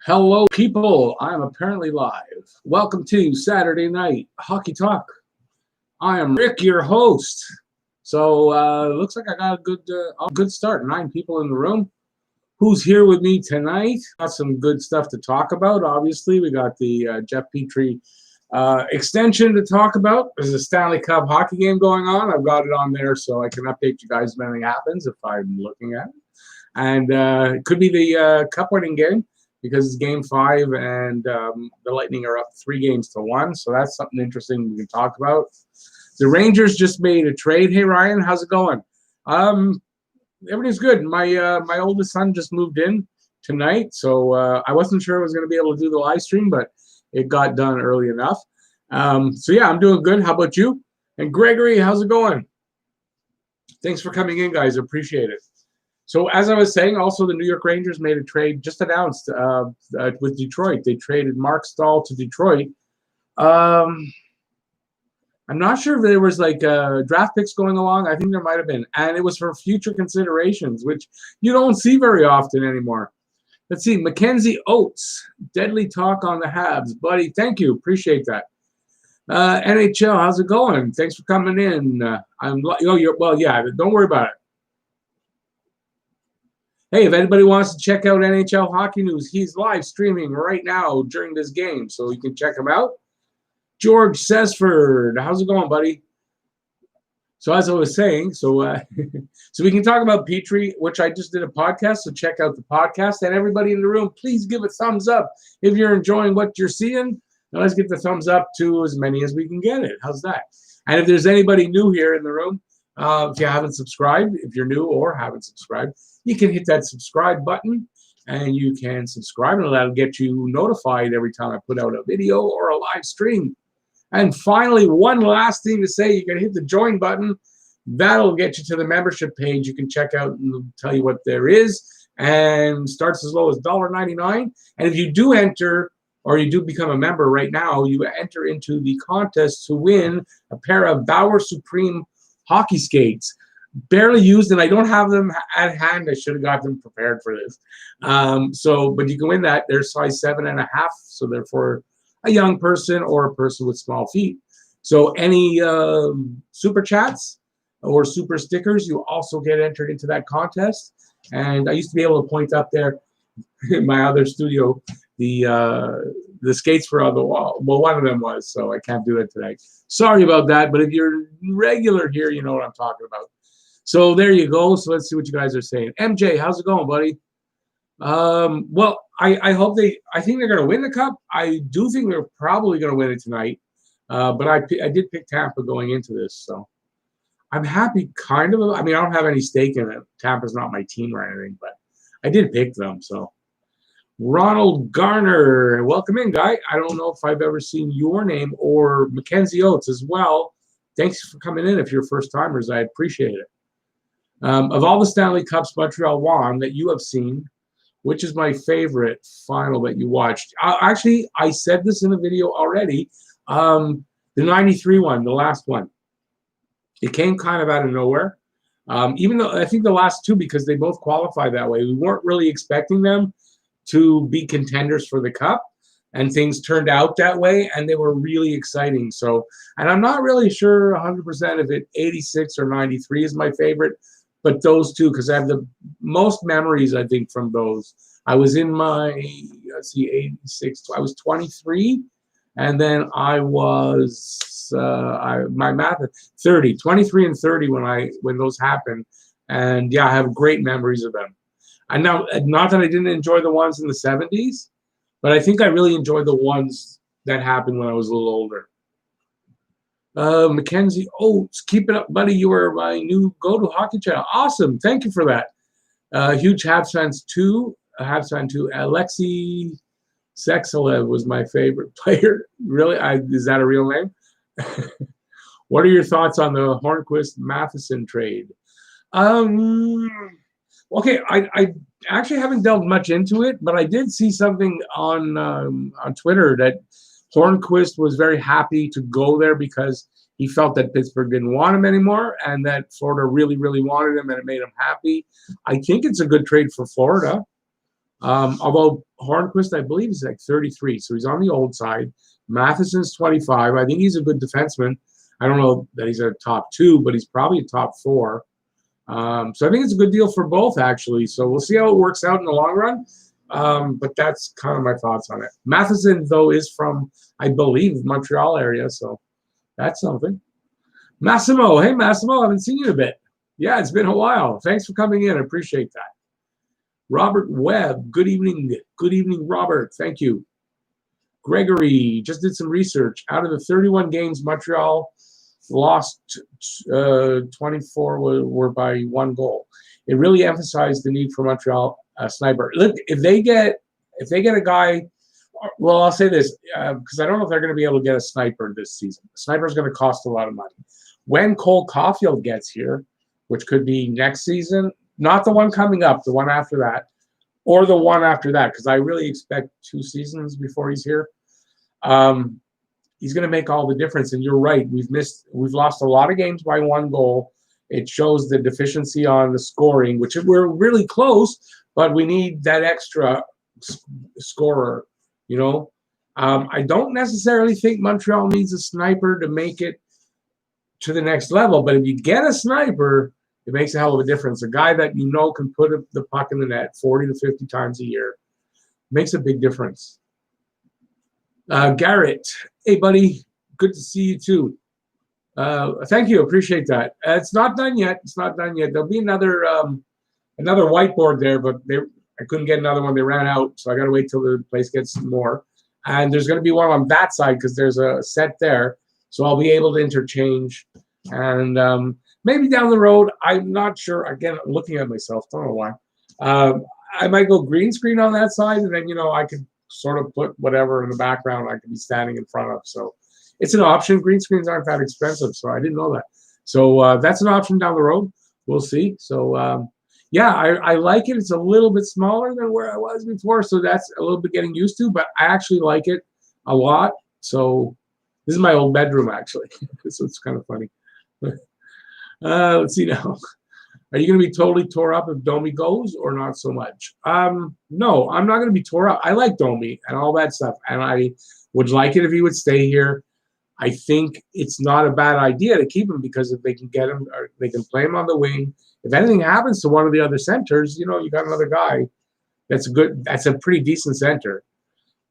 Hello, people. I'm apparently live. Welcome to Saturday Night Hockey Talk. I am Rick, your host. So, looks like I got a good start. 9 people in the room. Who's here with me tonight? Got some good stuff to talk about. Obviously, we got the Jeff Petrie extension to talk about. There's a Stanley Cup hockey game going on. I've got it on there so I can update you guys if anything happens if I'm looking at it. And it could be the cup winning game, because it's game 5 and the Lightning are up 3-1. So that's something interesting we can talk about. The Rangers just made a trade. Hey, Ryan, how's it going? Everything's good. My oldest son just moved in tonight, so I wasn't sure I was going to be able to do the live stream, but it got done early enough. So yeah, I'm doing good. How about you? And Gregory, how's it going? Thanks for coming in, guys. Appreciate it. So as I was saying, also the New York Rangers made a trade just announced with Detroit. They traded Mark Stahl to Detroit. I'm not sure if there was like draft picks going along. I think there might have been. And it was for future considerations, which you don't see very often anymore. Let's see. Mackenzie Oates, deadly talk on the Habs. Buddy, thank you. Appreciate that. NHL, how's it going? Thanks for coming in. Don't worry about it. Hey, if anybody wants to check out NHL hockey news, he's live streaming right now during this game, so you can check him out. George Sesford, how's it going, buddy? So as I was saying, so we can talk about Petrie, which I just did a podcast, so check out the podcast. And everybody in the room, please give a thumbs up if you're enjoying what you're seeing. Now let's get the thumbs up to as many as we can get it. How's that? And if there's anybody new here in the room, if you haven't subscribed, if you're new or haven't subscribed, you can hit that subscribe button and you can subscribe, and that'll get you notified every time I put out a video or a live stream. And finally, one last thing to say, you can hit the join button. That'll get you to the membership page. You can check out and tell you what there is, and starts as low as $1.99. And if you do enter or you do become a member right now, you enter into the contest to win a pair of Bauer Supreme hockey skates. Barely used, and I don't have them at hand. I should have got them prepared for this. But you can win that. They're size 7.5, so they're for a young person or a person with small feet. So any super chats or super stickers, you also get entered into that contest. And I used to be able to point up there in my other studio the skates were on the wall. Well, one of them was, so I can't do it today. Sorry about that, but if you're regular here, you know what I'm talking about. So there you go. So let's see what you guys are saying. MJ, how's it going, buddy? Well, I hope I think they're going to win the cup. I do think they're probably going to win it tonight. But I did pick Tampa going into this, so I'm happy kind of. I mean, I don't have any stake in it. Tampa's not my team or anything, but I did pick them, so. Ronald Garner, welcome in, guy. I don't know if I've ever seen your name, or Mackenzie Oates as well. Thanks for coming in. If you're first timers, I appreciate it. Of all the Stanley Cups Montreal won that you have seen, which is my favorite final that you watched? Actually, I said this in a video already. The 93 one, the last one. It came kind of out of nowhere. Even though I think the last two, because they both qualify that way, we weren't really expecting them to be contenders for the cup, and things turned out that way, and they were really exciting. So, and I'm not really sure 100% if 86 or 93 is my favorite, but those two, because I have the most memories, I think, from those. I was in my, 86, I was 23, and then I was, my math, 30, 23 and 30 when those happened. And yeah, I have great memories of them. And now, not that I didn't enjoy the ones in the 70s, but I think I really enjoyed the ones that happened when I was a little older. Mackenzie Oates, keep it up, buddy. You are my new go-to hockey channel. Awesome. Thank you for that. Huge Habs fans too. Alexei Sexelev was my favorite player. Really? Is that a real name? What are your thoughts on the Hornqvist Matheson trade? Okay, I actually haven't delved much into it, but I did see something on Twitter that Hornqvist was very happy to go there because he felt that Pittsburgh didn't want him anymore, and that Florida really, really wanted him, and it made him happy. I think it's a good trade for Florida. Although Hornqvist, I believe, is like 33, so he's on the old side. Matheson's 25. I think he's a good defenseman. I don't know that he's a top 2, but he's probably a top 4. So I think it's a good deal for both, actually. So we'll see how it works out in the long run. But that's kind of my thoughts on it. Matheson, though, is from, I believe, Montreal area, so that's something. Massimo, hey Massimo, I haven't seen you in a bit. Yeah, it's been a while. Thanks for coming in. I appreciate that. Robert Webb, good evening. Good evening, Robert. Thank you. Gregory, just did some research. Out of the 31 games, Montreal lost 24 were by 1 goal. It really emphasized the need for Montreal sniper. Look, if they get a guy, well, I'll say this because I don't know if they're going to be able to get a sniper this season. A sniper is going to cost a lot of money. When Cole Caulfield gets here, which could be next season, not the one coming up, the one after that, or the one after that, because I really expect 2 seasons before he's here. He's going to make all the difference. And you're right, we've lost a lot of games by 1 goal. It shows the deficiency on the scoring, which we're really close, but we need that extra scorer. You know, I don't necessarily think Montreal needs a sniper to make it to the next level, but if you get a sniper, it makes a hell of a difference. A guy that you know can put the puck in the net 40 to 50 times a year makes a big difference. Garrett, hey buddy, good to see you too. Thank you, appreciate that. It's not done yet. It's not done yet. There'll be another whiteboard there, but I couldn't get another one. They ran out, so I got to wait till the place gets some more. And there's going to be one on that side because there's a set there, so I'll be able to interchange. And maybe down the road, I'm not sure. Again, I'm looking at myself, don't know why. I might go green screen on that side, and then I could sort of put whatever in the background I could be standing in front of. So it's an option. Green screens aren't that expensive, so I didn't know that. So that's an option down the road. We'll see. So yeah, I like it. It's a little bit smaller than where I was before, so that's a little bit getting used to, but I actually like it a lot. So this is my old bedroom, actually. So it's kind of funny. Let's see now. Are you going to be totally tore up if Domi goes or not so much? No, I'm not going to be tore up. I like Domi and all that stuff, and I would like it if he would stay here. I think it's not a bad idea to keep him because if they can get him, or they can play him on the wing. If anything happens to one of the other centers, you got another guy that's a pretty decent center.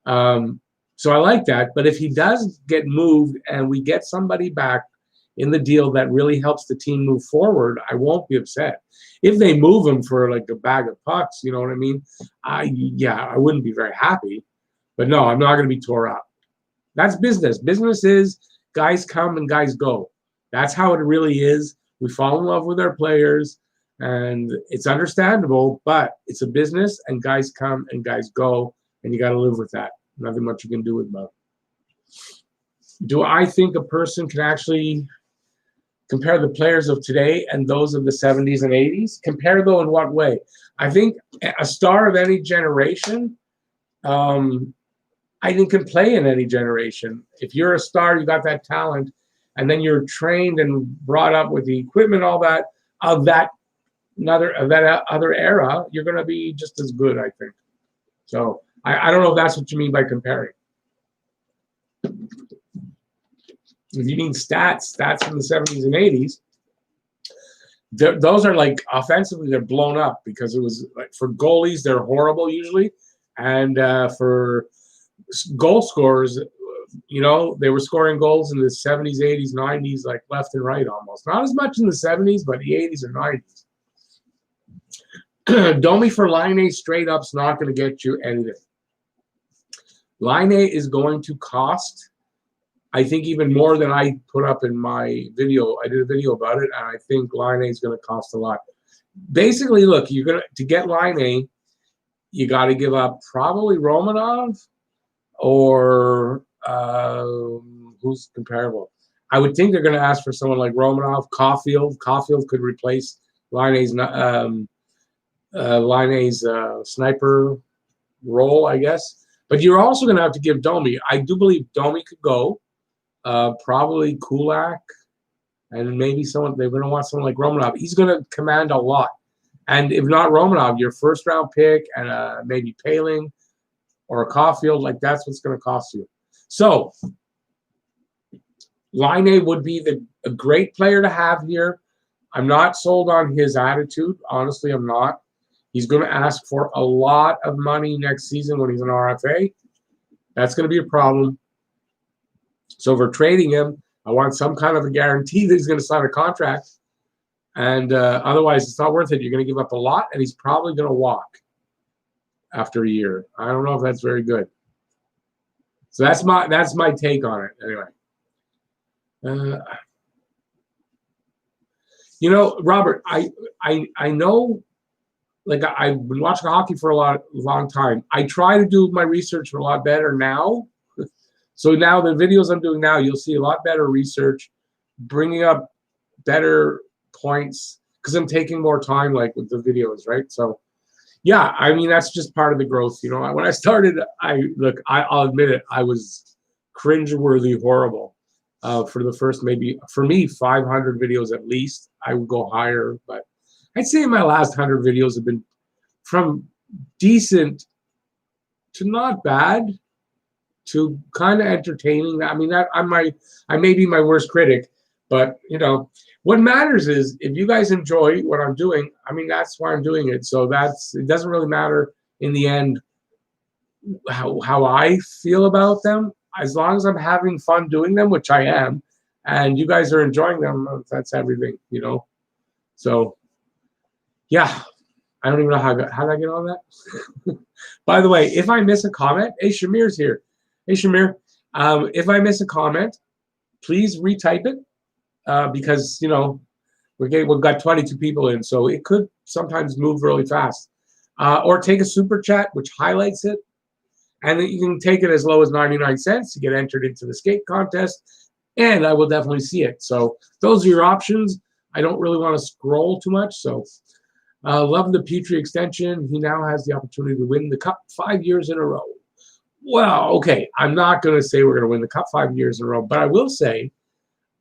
So I like that. But if he does get moved and we get somebody back in the deal that really helps the team move forward, I won't be upset. If they move him for like a bag of pucks, you know what I mean? I wouldn't be very happy. But no, I'm not going to be tore up. That's business. Business is guys come and guys go. That's how it really is. We fall in love with our players, and it's understandable, but it's a business, and guys come and guys go, and you got to live with that. Nothing much you can do about it. Do I think a person can actually compare the players of today and those of the 70s and 80s? Compare, though, in what way? I think a star of any generation, I think, can play in any generation. If you're a star, you got that talent, and then you're trained and brought up with the equipment, all that of that other era, you're going to be just as good, I think. So I don't know if that's what you mean by comparing. If you mean stats from the 70s and 80s, those are like offensively, they're blown up because it was like for goalies, they're horrible usually. And for goal scorers, they were scoring goals in the 70s, 80s, 90s, like left and right almost. Not as much in the 70s, but the 80s and 90s. Domi for Line straight up's not going to get you anything. Line is going to cost, I think, even more than I put up in my video. I did a video about it, and I think Line is going to cost a lot. Basically, look, to get Line, you got to give up probably Romanov or who's comparable. I would think they're going to ask for someone like Romanov, Caulfield. Caulfield could replace Line's sniper role, I guess. But you're also going to have to give Domi. I do believe Domi could go. Probably Kulak, and maybe someone. They're going to want someone like Romanov. He's going to command a lot. And if not Romanov, your first round pick and maybe Paling or a Caulfield, like that's what's going to cost you. So Laine would be a great player to have here. I'm not sold on his attitude. Honestly, I'm not. He's going to ask for a lot of money next season when he's an RFA. That's going to be a problem. So if we're trading him, I want some kind of a guarantee that he's going to sign a contract. And otherwise, it's not worth it. You're going to give up a lot, and he's probably going to walk after a year. I don't know if that's very good. So that's my take on it. Anyway, you know, Robert, I know, like I've been watching hockey for a long time. I try to do my research a lot better now. So now the videos I'm doing now, you'll see a lot better research, bringing up better points because I'm taking more time, like with the videos, right? So, yeah, I mean that's just part of the growth. You know, when I started, I'll admit it, I was cringeworthy horrible for the first maybe for me 500 videos at least. I would go higher, but I'd say my last 100 videos have been from decent to not bad to kind of entertaining. I mean, I may be my worst critic, but you know, what matters is if you guys enjoy what I'm doing. I mean, that's why I'm doing it. So it doesn't really matter in the end how I feel about them, as long as I'm having fun doing them, which I am, and you guys are enjoying them. That's everything, you know. So, yeah. I don't even know how did I get on that? By the way, if I miss a comment, hey, Shamir's here. Hey, Shamir, if I miss a comment, please retype it because, you know, we've got 22 people in, so it could sometimes move really fast. Or take a super chat, which highlights it. And you can take it as low as 99 cents to get entered into the skate contest. And I will definitely see it. So those are your options. I don't really want to scroll too much, so... love the Petrie extension. He now has the opportunity to win the Cup 5 years in a row. Well, okay, I'm not going to say we're going to win the Cup 5 years in a row, but I will say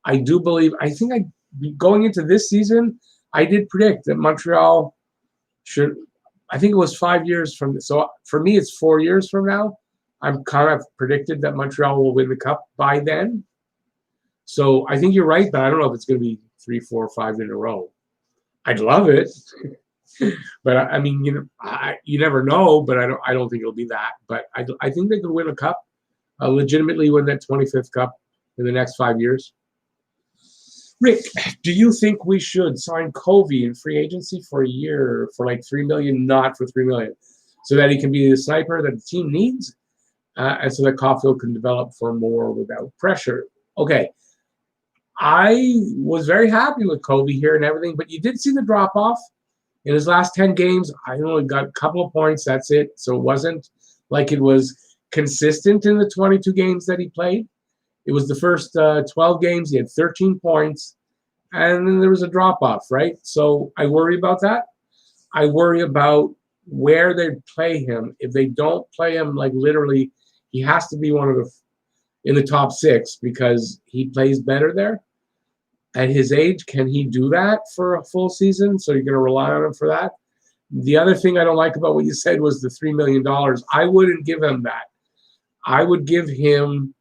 I do believe, going into this season, I did predict that Montreal should, I think it was 5 years from, so for me it's 4 years from now. I'm kind of predicted that Montreal will win the Cup by then. So I think you're right, but I don't know if it's going to be 3, 4, 5 in a row. I'd love it. But I mean, you know, you never know. But I don't think it'll be that. But I think they could win a cup, legitimately win that 25th cup in the next 5 years. Rick, do you think we should sign Covey in free agency for a year for like $3 million, not for $3 million, so that he can be the sniper that the team needs, and so that Caulfield can develop for more without pressure? Okay. I was very happy with Covey here and everything, but you did see the drop off. In his last 10 games, I only got a couple of points. That's it. So it wasn't like it was consistent in the 22 games that he played. It was the first 12 games. He had 13 points. And then there was a drop-off, right? So I worry about that. I worry about where they play him. If they don't play him, like literally, he has to be one of in the top 6 because he plays better there. At his age, can he do that for a full season? So you're going to rely on him for that. The other thing I don't like about what you said was the $3 million. I wouldn't give him that. I would give him,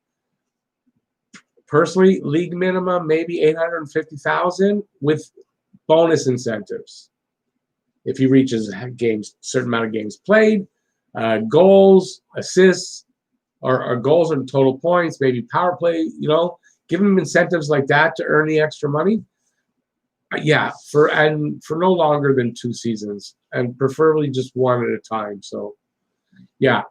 personally, league minimum, maybe $850,000 with bonus incentives. If he reaches certain amount of games played, goals, assists, or goals and total points, maybe power play, you know, give him incentives like that to earn the extra money. Yeah, for no longer than 2 seasons, and preferably just one at a time. So, yeah,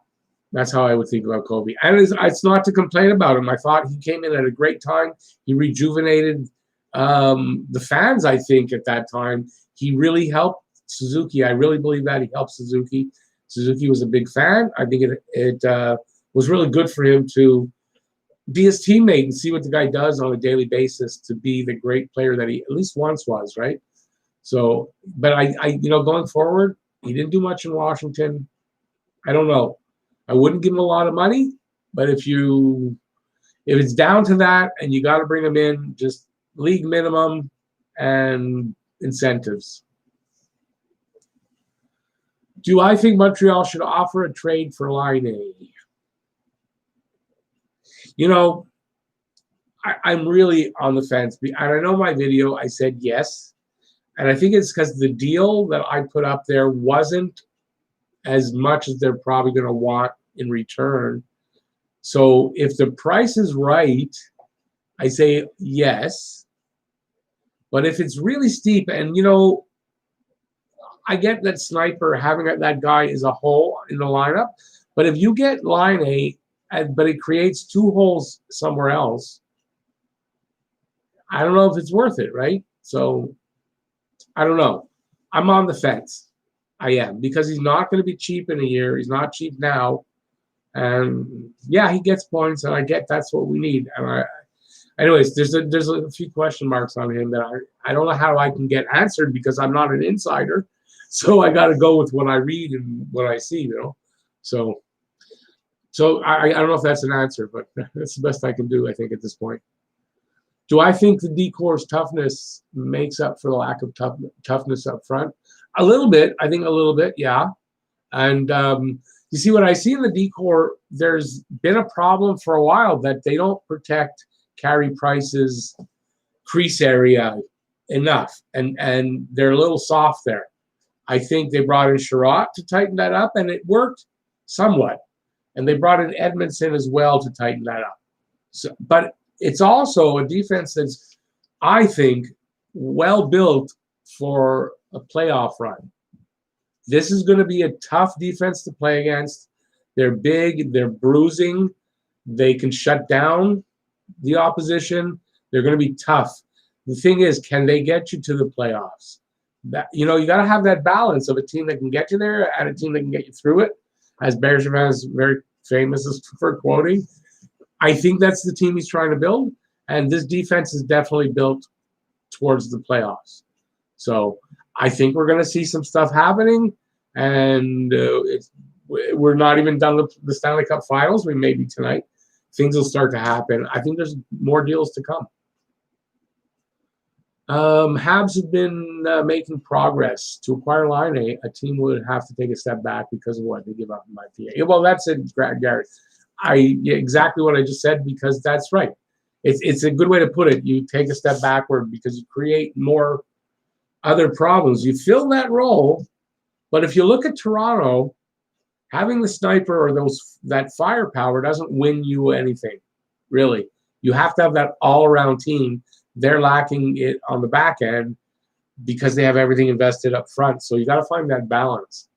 that's how I would think about Kobe. And it's not to complain about him. I thought he came in at a great time. He rejuvenated the fans, I think, at that time. He really helped Suzuki. I really believe that he helped Suzuki. Suzuki was a big fan. I think it was really good for him to be his teammate and see what the guy does on a daily basis to be the great player that he at least once was, right? So, but I you know, going forward, he didn't do much in Washington. I don't know. I wouldn't give him a lot of money, but if it's down to that and you got to bring him in, just league minimum and incentives. Do I think Montreal should offer a trade for Laine? You know, I'm really on the fence. And I know my video, I said yes. And I think it's because the deal that I put up there wasn't as much as they're probably going to want in return. So if the price is right, I say yes. But if it's really steep, and you know, I get that Sniper having that guy is a hole in the lineup, but if you get Laine, but it creates two holes somewhere else, I don't know if it's worth it, right? So I don't know. I'm on the fence. I am, because he's not going to be cheap in a year. He's not cheap now. And yeah, he gets points, and I get that's what we need. And anyways, there's a few question marks on him that I don't know how I can get answered because I'm not an insider. So I got to go with what I read and what I see, you know. So I don't know if that's an answer, but that's the best I can do, I think, at this point. Do I think the D-Corps' toughness makes up for the lack of toughness up front? A little bit. I think a little bit, yeah. And you see, what I see in the D-Corps, there's been a problem for a while that they don't protect Carey Price's crease area enough, and they're a little soft there. I think they brought in Sherratt to tighten that up, and it worked somewhat. And they brought in Edmondson as well to tighten that up. So, but it's also a defense that's, I think, well built for a playoff run. This is going to be a tough defense to play against. They're big, they're bruising, they can shut down the opposition. They're going to be tough. The thing is, can they get you to the playoffs? That, you know, you got to have that balance of a team that can get you there and a team that can get you through it, as Bergevin is very famous for quoting. I think that's the team he's trying to build, and this defense is definitely built towards the playoffs. So I think we're going to see some stuff happening, and we're not even done with the Stanley Cup Finals. We may be tonight. Things will start to happen. I think there's more deals to come. Habs have been making progress. To acquire Laine, a team would have to take a step back because of what they give up in my PA. Well, that's it, Garrett. Exactly what I just said, because that's right. It's a good way to put it. You take a step backward because you create more other problems. You fill that role, but if you look at Toronto, having the Sniper or that firepower doesn't win you anything, really. You have to have that all-around team. They're lacking it on the back end because they have everything invested up front. So you got to find that balance.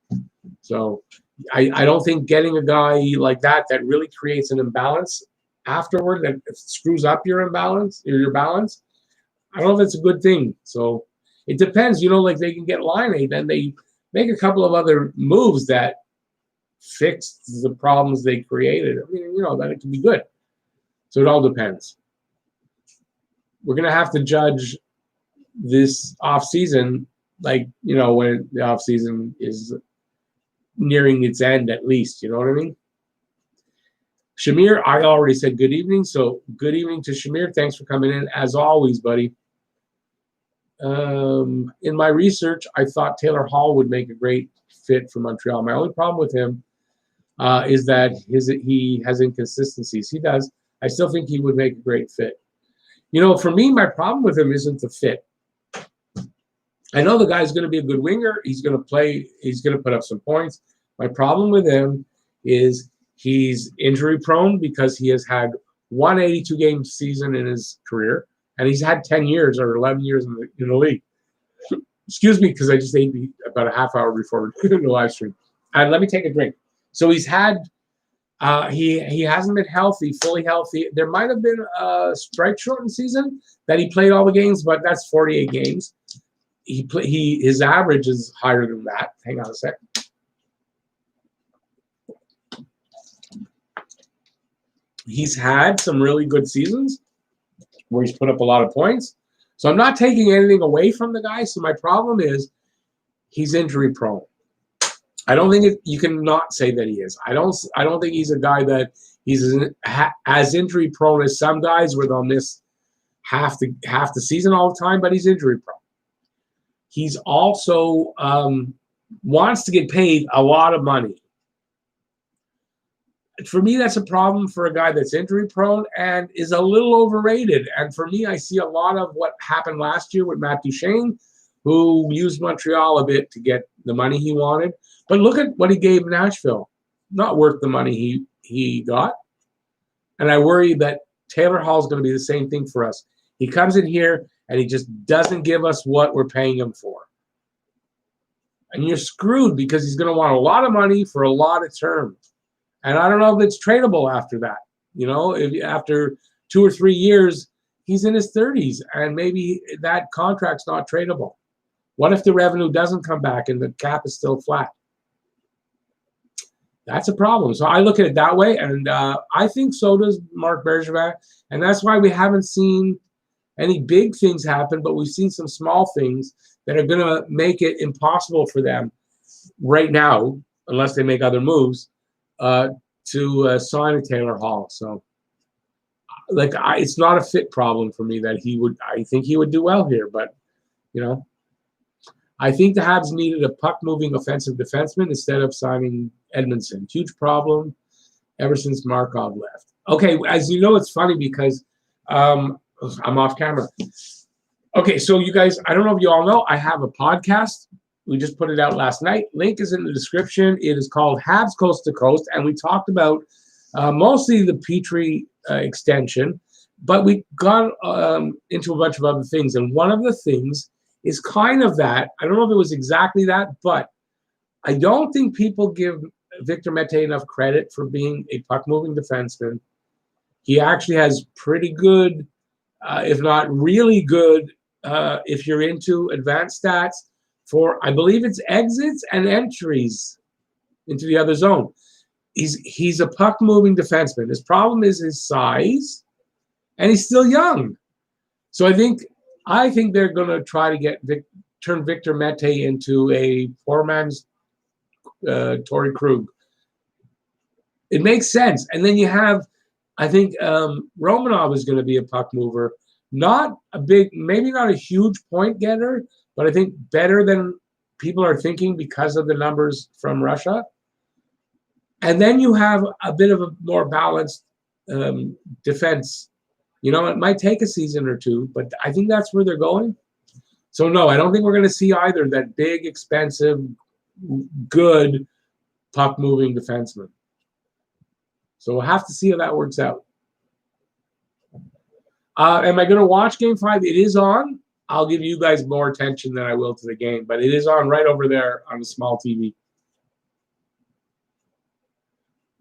So I don't think getting a guy like that really creates an imbalance afterward, that screws up your imbalance or your balance. I don't know if it's a good thing. So it depends. You know, like they can get Laine, then they make a couple of other moves that fix the problems they created. I mean, you know, then it can be good. So it all depends. We're going to have to judge this offseason, like, you know, when the offseason is nearing its end at least. You know what I mean? Shamir, I already said good evening. So good evening to Shamir. Thanks for coming in. As always, buddy. In my research, I thought Taylor Hall would make a great fit for Montreal. My only problem with him is that he has inconsistencies. He does. I still think he would make a great fit. You know, for me, my problem with him isn't the fit. I know the guy's going to be a good winger. He's going to play. He's going to put up some points. My problem with him is he's injury prone because he has had one 82-game season in his career, and he's had 10 years or 11 years in the league. Excuse me, because I just ate about a half hour before the live stream. And let me take a drink. So he's had. He hasn't been fully healthy. There might have been a strike shortened season that he played all the games, but that's 48 games. His average is higher than that. Hang on a sec. He's had some really good seasons where he's put up a lot of points. So I'm not taking anything away from the guy. So my problem is he's injury prone. I don't think you can not say that he is. I don't think he's a guy that he's as injury prone as some guys where they'll miss half the season all the time, but he's injury prone. He's also wants to get paid a lot of money. For me, that's a problem for a guy that's injury prone and is a little overrated. And for me, I see a lot of what happened last year with Matt Duchene, who used Montreal a bit to get the money he wanted. But look at what he gave Nashville. Not worth the money he got. And I worry that Taylor Hall is going to be the same thing for us. He comes in here and he just doesn't give us what we're paying him for. And you're screwed because he's going to want a lot of money for a lot of terms. And I don't know if it's tradable after that. You know, if after 2 or 3 years, he's in his 30s and maybe that contract's not tradable. What if the revenue doesn't come back and the cap is still flat? That's a problem. So I look at it that way, and I think so does Marc Bergevin. And that's why we haven't seen any big things happen, but we've seen some small things that are going to make it impossible for them right now, unless they make other moves, to sign a Taylor Hall. So, like, it's not a fit problem for me that he would. I think he would do well here, but you know, I think the Habs needed a puck-moving offensive defenseman instead of signing Edmondson. Huge problem ever since Markov left. Okay, as you know, it's funny because I'm off camera. Okay, so you guys, I don't know if you all know, I have a podcast. We just put it out last night. Link is in the description. It is called Habs Coast to Coast, and we talked about mostly the Petrie extension, but we got into a bunch of other things. And one of the things is kind of that. I don't know if it was exactly that, but I don't think people give Victor Mete enough credit for being a puck-moving defenseman. He actually has pretty good, if not really good, if you're into advanced stats for, I believe it's exits and entries into the other zone. He's a puck-moving defenseman. His problem is his size, and he's still young. So I think they're going to try to turn Victor Mete into a poor man's Torrey Krug. It makes sense. And then you have, I think Romanov is going to be a puck mover. Not a big, maybe not a huge point getter, but I think better than people are thinking because of the numbers from Russia. And then you have a bit of a more balanced defense. You know, it might take a season or two, but I think that's where they're going. So, no, I don't think we're going to see either that big, expensive, good puck-moving defenseman. So we'll have to see how that works out. Am I going to watch Game 5? It is on. I'll give you guys more attention than I will to the game, but it is on right over there on the small TV.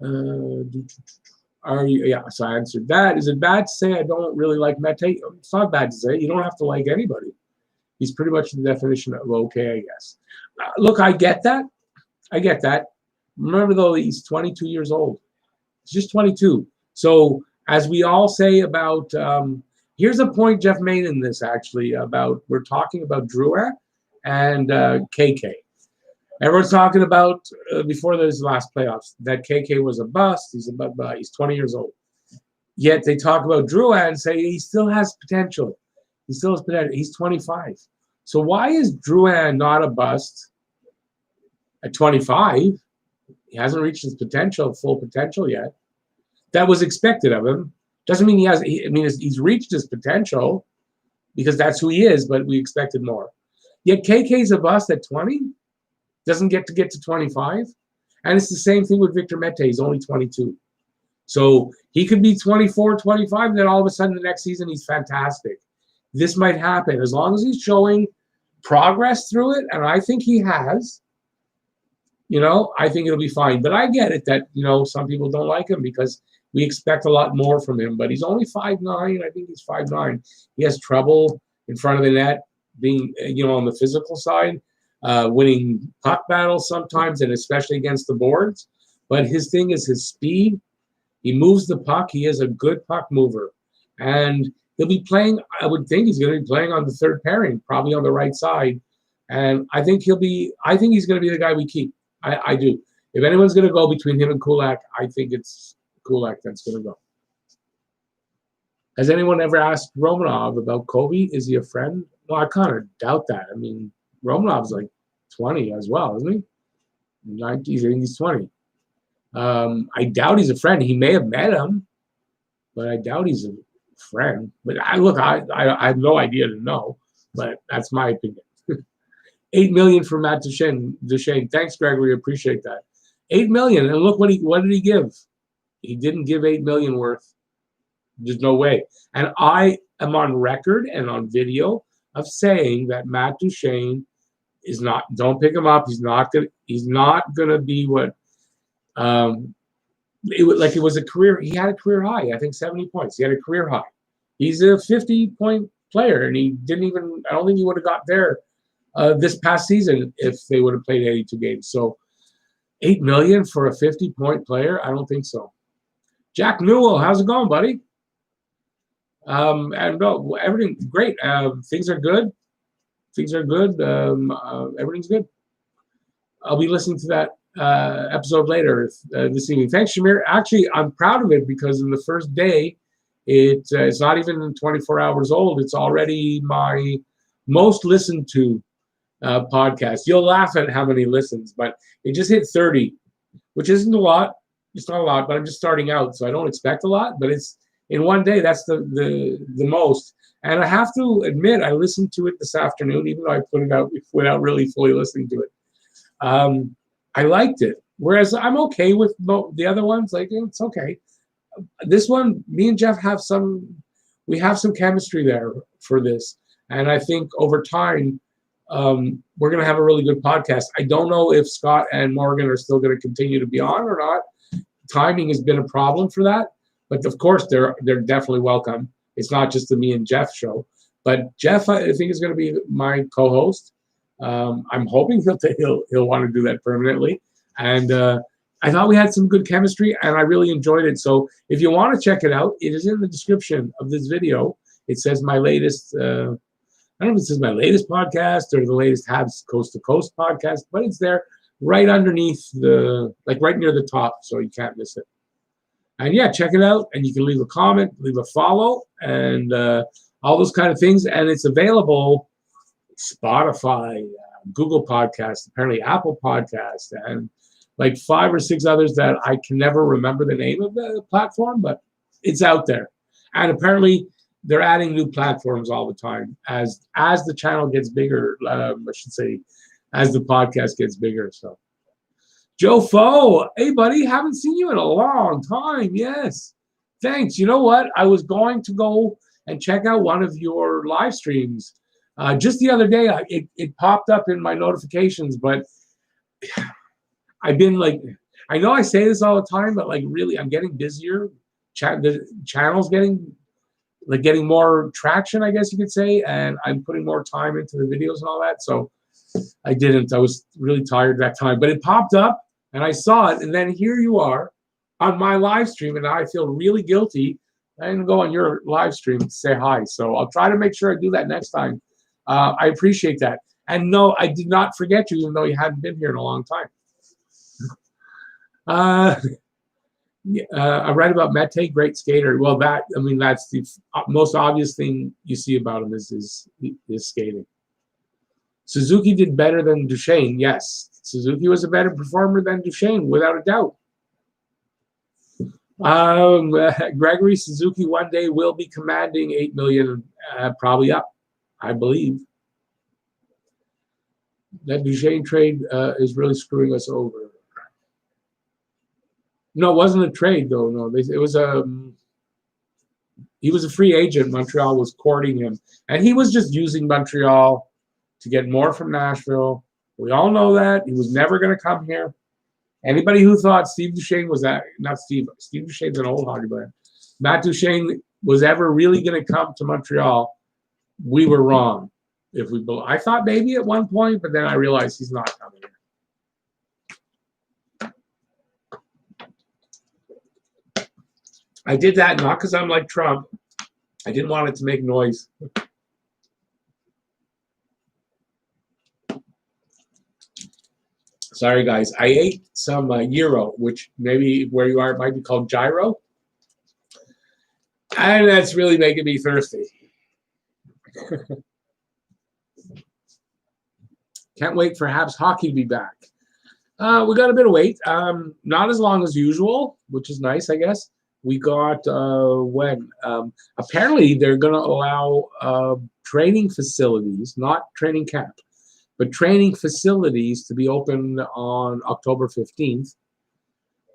So I answered that. Is it bad to say I don't really like Mete? It's not bad to say. You don't have to like anybody. He's pretty much the definition of okay, I guess. Look, I get that. Remember, though, he's 22 years old. He's just 22. So as we all say about, here's a point Jeff made in this, actually, about we're talking about Drouin and KK. Everyone's talking about, before those last playoffs, that KK was a bust. He's 20 years old. Yet they talk about Drouin and say he still has potential. He's 25. So why is Drouin not a bust at 25? He hasn't reached his full potential yet. That was expected of him. Doesn't mean he's reached his potential because that's who he is, but we expected more. Yet KK's a bust at 20. Doesn't get to 25. And it's the same thing with Victor Mete. He's only 22. So he could be 24, 25, and then all of a sudden the next season he's fantastic. This might happen as long as he's showing progress through it, and I think he has. You know, I think it'll be fine. But I get it that, you know, some people don't like him because we expect a lot more from him. But he's only 5'9". I think he's 5'9". He has trouble in front of the net, being, you know, on the physical side, winning puck battles sometimes, and especially against the boards. But his thing is his speed. He moves the puck. He is a good puck mover. And he'll be playing, I would think he's going to be playing on the third pairing, probably on the right side. And I think he's going to be the guy we keep. I do. If anyone's going to go between him and Kulak, I think it's Kulak that's going to go. Has anyone ever asked Romanov about Kobe? Is he a friend? Well, I kind of doubt that. I mean, Romanov's like 20 as well, isn't he? 19, I think he's 20. I doubt he's a friend. He may have met him, but I doubt he's a friend. But I have no idea to know, but that's my opinion. 8 million for Matt Duchene. Thanks, Gregory. Appreciate that. 8 million. And look what did he give? He didn't give 8 million worth. There's no way. And I am on record and on video of saying that Matt Duchene is not. Don't pick him up. He's not gonna be what. It was a career. He had a career high. I think 70 points. He had a career high. He's a 50-point player, and he didn't even. I don't think he would have got there this past season if they would have played 82 games. So 8 million for a 50-point player? I don't think so. Jack Newell, how's it going, buddy? And no, everything's great. Things are good. Everything's good. I'll be listening to that episode later this evening. Thanks, Shamir. Actually, I'm proud of it because in the first day, it's not even 24 hours old. It's already my most listened to podcast. You'll laugh at how many listens, but it just hit 30, which isn't a lot. It's not a lot, but I'm just starting out, so I don't expect a lot. But it's in one day. That's the most. And I have to admit, I listened to it this afternoon, even though I put it out without really fully listening to it. I liked it. Whereas I'm okay with the other ones. Like, it's okay. This one, me and Jeff have some chemistry there for this. And I think over time, we're going to have a really good podcast. I don't know if Scott and Morgan are still going to continue to be on or not. Timing has been a problem for that. But of course, they're definitely welcome. It's not just the me and Jeff show. But Jeff, I think, is going to be my co-host. I'm hoping he'll want to do that permanently. And I thought we had some good chemistry, and I really enjoyed it. So if you want to check it out, it is in the description of this video. It says my latest, I don't know if it says my latest podcast or the latest Habs Coast to Coast podcast, but it's there right underneath right near the top, so you can't miss it. And yeah, check it out, and you can leave a comment, leave a follow, and all those kind of things. And it's available Spotify, Google Podcasts, apparently Apple Podcasts, and like 5 or 6 others that I can never remember the name of the platform, but it's out there. And apparently they're adding new platforms all the time as the channel gets bigger. I should say, as the podcast gets bigger. So, Joe Foe, hey buddy, haven't seen you in a long time. Yes, thanks. You know what? I was going to go and check out one of your live streams. Just the other day, it popped up in my notifications, but I've been like, I know I say this all the time, but like really, I'm getting busier. The channel's getting more traction, I guess you could say, and I'm putting more time into the videos and all that. So I didn't. I was really tired that time, but it popped up and I saw it, and then here you are on my live stream, and I feel really guilty. I didn't go on your live stream to say hi, so I'll try to make sure I do that next time. I appreciate that. And no, I did not forget you, even though you hadn't been here in a long time. I read about Mete, great skater. Well, that's the most obvious thing you see about him is skating. Suzuki did better than Duchene. Yes, Suzuki was a better performer than Duchene, without a doubt. Gregory, Suzuki one day will be commanding 8 million, probably up, I believe. That Duchene trade is really screwing us over. No, it wasn't a trade though. No, it was he was a free agent. Montreal was courting him, and he was just using Montreal to get more from Nashville. We all know that he was never going to come here. Anybody who thought Steve Duchene was Steve Duchene's an old hockey player. Matt Duchene was ever really going to come to Montreal, we were wrong. I thought maybe at one point, but then I realized he's not coming here. I did that not because I'm like Trump. I didn't want it to make noise. Sorry, guys. I ate some gyro, which maybe where you are it might be called gyro. And that's really making me thirsty. Can't wait for Habs hockey to be back. We got a bit of wait. Not as long as usual, which is nice, I guess. We got when apparently they're going to allow training facilities, not training camp, but training facilities to be open on October 15th.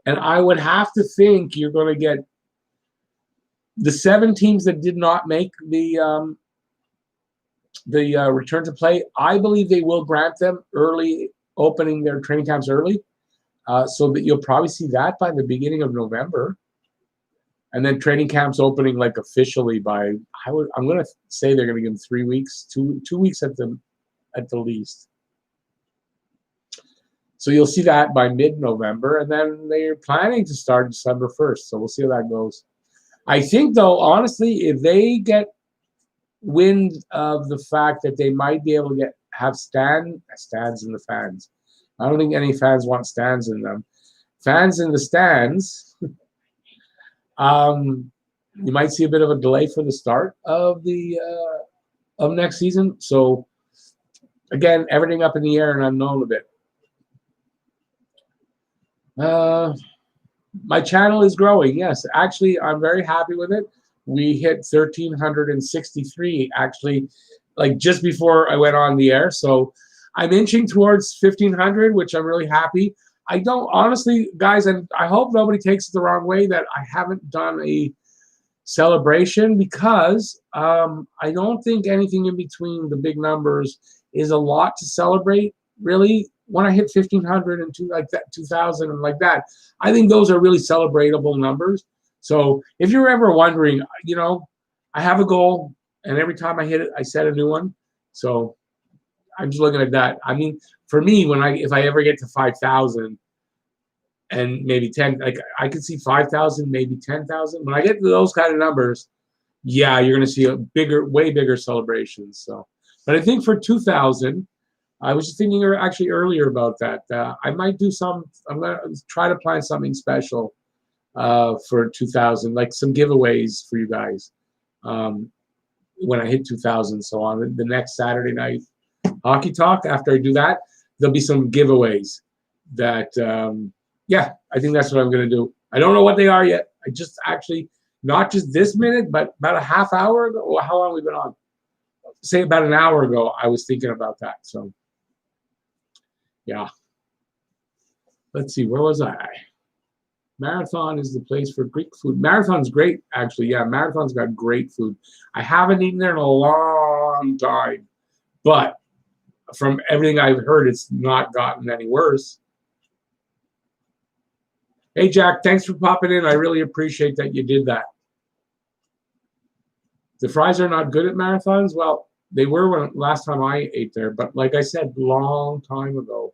And I would have to think you're going to get the 7 teams that did not make the return to play. I believe they will grant them early, opening their training camps early, so that you'll probably see that by the beginning of November. And then training camps opening like officially by I'm going to say they're going to give them 3 weeks, 2 weeks at the least. So you'll see that by mid-November, and then they're planning to start December 1st. So we'll see how that goes. I think, though, honestly, if they get wind of the fact that they might be able to have stands in the fans. I don't think any fans want stands in them. Fans in the stands. You might see a bit of a delay for the start of the of next season. So again, everything up in the air and unknown a bit. My channel is growing. Yes, actually, I'm very happy with it. We hit 1,363 actually, like just before I went on the air. So I'm inching towards 1,500, which I'm really happy. I don't honestly, guys, and I hope nobody takes it the wrong way that I haven't done a celebration, because I don't think anything in between the big numbers is a lot to celebrate, really. When I hit 1,500 and like that, 2,000 and like that, I think those are really celebratable numbers. So if you're ever wondering, you know, I have a goal, and every time I hit it, I set a new one. So I'm just looking at that. I mean, for me, if I ever get to 5,000 and maybe 10, like I could see 5,000, maybe 10,000. When I get to those kind of numbers, yeah, you're going to see a way bigger celebrations. So, but I think for 2,000. I was just thinking actually earlier about that. I might do I'm going to try to plan something special for 2,000, like some giveaways for you guys when I hit 2,000. So on the next Saturday night Hockey Talk, after I do that, there'll be some giveaways that, yeah, I think that's what I'm going to do. I don't know what they are yet. I just actually, not just this minute, but about a half hour ago, or how long we've been on? Say about an hour ago, I was thinking about that. So. Yeah. Let's see. Where was I? Marathon is the place for Greek food. Marathon's great, actually. Yeah, Marathon's got great food. I haven't eaten there in a long time, but from everything I've heard, it's not gotten any worse. Hey, Jack, thanks for popping in. I really appreciate that you did that. The fries are not good at Marathons? Well, they were last time I ate there, but like I said, long time ago.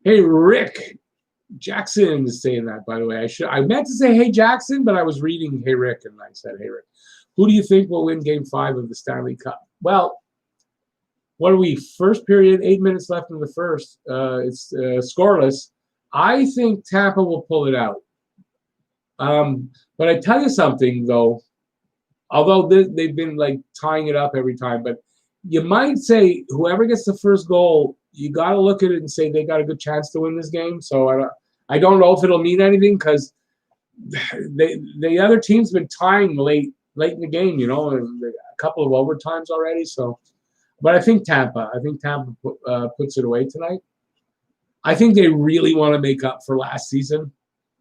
Hey, Rick Jackson is saying that, by the way. I meant to say hey, Jackson, but I was reading hey, Rick, and I said hey, Rick. Who do you think will win Game 5 of the Stanley Cup? Well, what are we? First period, 8 minutes left in the first. It's scoreless. I think Tampa will pull it out. But I tell you something, though. Although they've been like tying it up every time, but you might say whoever gets the first goal, you got to look at it and say they got a good chance to win this game. So I don't know if it'll mean anything, because the other team's been tying late in the game, you know, and a couple of overtimes already. So, but I think Tampa puts it away tonight. I think they really want to make up for last season,